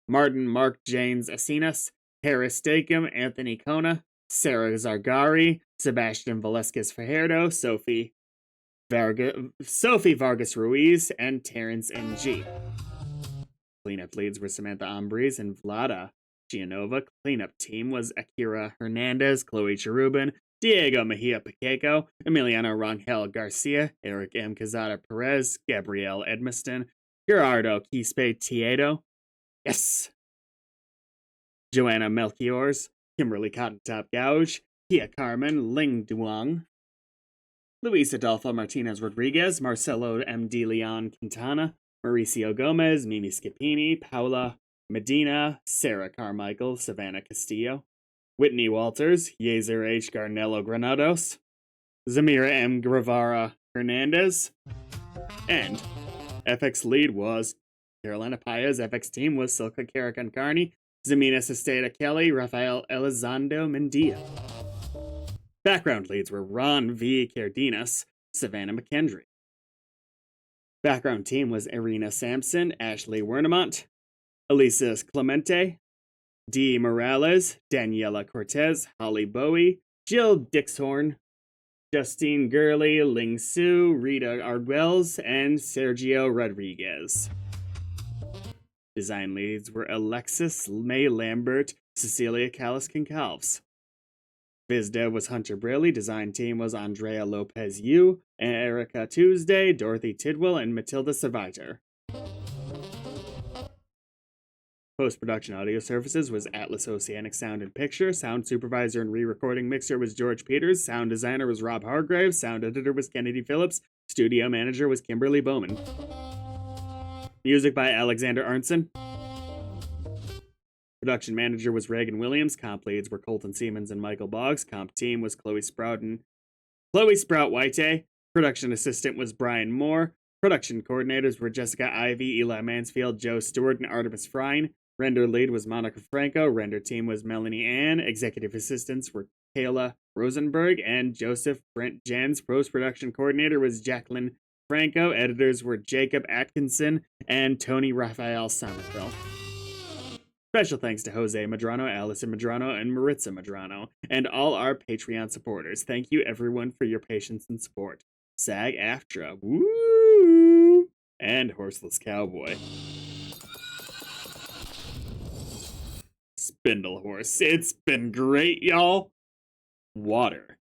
Martin Mark James Asinas, Harris Stakem, Anthony Kona, Sarah Zargari, Sebastian Velasquez Fajardo, Sophie Vargas Ruiz, and Terrence Ng. Cleanup leads were Samantha Ambrose and Vlada Gianova. Cleanup team was Akira Hernandez, Chloe Cherubin, Diego Mejia Pacheco, Emiliano Rangel Garcia, Eric M. Cazada Perez, Gabrielle Edmiston, Gerardo Quispe Tiedo. Yes! Joanna Melchiors, Kimberly Cottentop Gouge, Kia Carmen, Ling Duong, Luis Adolfo Martinez Rodriguez, Marcelo M. De Leon Quintana, Mauricio Gomez, Mimi Scapini, Paula Medina, Sarah Carmichael, Savannah Castillo, Whitney Walters, Yezer H. Garnello Granados, Zamira M. Guevara Hernandez, and FX lead was Carolina Paez. FX team was Silka Caraconcarni, Zamina Sesteta Kelly, Rafael Elizondo Mendia. Background leads were Ron V. Cardenas, Savannah McKendry. Background team was Irina Sampson, Ashley Wernemont, Elisa Clemente, Dee Morales, Daniela Cortez, Holly Bowie, Jill Dixhorn, Justine Gurley, Ling Su, Rita Ardwells, and Sergio Rodriguez. Design leads were Alexis May Lambert, Cecilia Callis-Concalves. Vizda was Hunter Braley. Design team was Andrea Lopez Yu, Erica Tuesday, Dorothy Tidwell, and Matilda Saviter. Post-production audio services was Atlas Oceanic Sound and Picture. Sound supervisor and re-recording mixer was George Peters. Sound designer was Rob Hargraves. Sound editor was Kennedy Phillips. Studio manager was Kimberly Bowman. Music by Alexander Arnson. Production manager was Reagan Williams. Comp leads were Colton Siemens and Michael Boggs. Comp team was Chloe Sprout White. Production assistant was Brian Moore. Production coordinators were Jessica Ivey, Eli Mansfield, Joe Stewart, and Artemis Frine. Render lead was Monica Franco. Render team was Melanie Ann. Executive assistants were Kayla Rosenberg and Joseph Brent Jens. Post-production coordinator was Jacqueline Franco. Editors were Jacob Atkinson and Tony Raphael Somerville. Special thanks to Jose Madrano, Allison Madrano, and Maritza Madrano, and all our Patreon supporters. Thank you, everyone, for your patience and support. SAG-AFTRA. Woo! And And horseless cowboy. Spindle horse. It's been great, y'all. Water.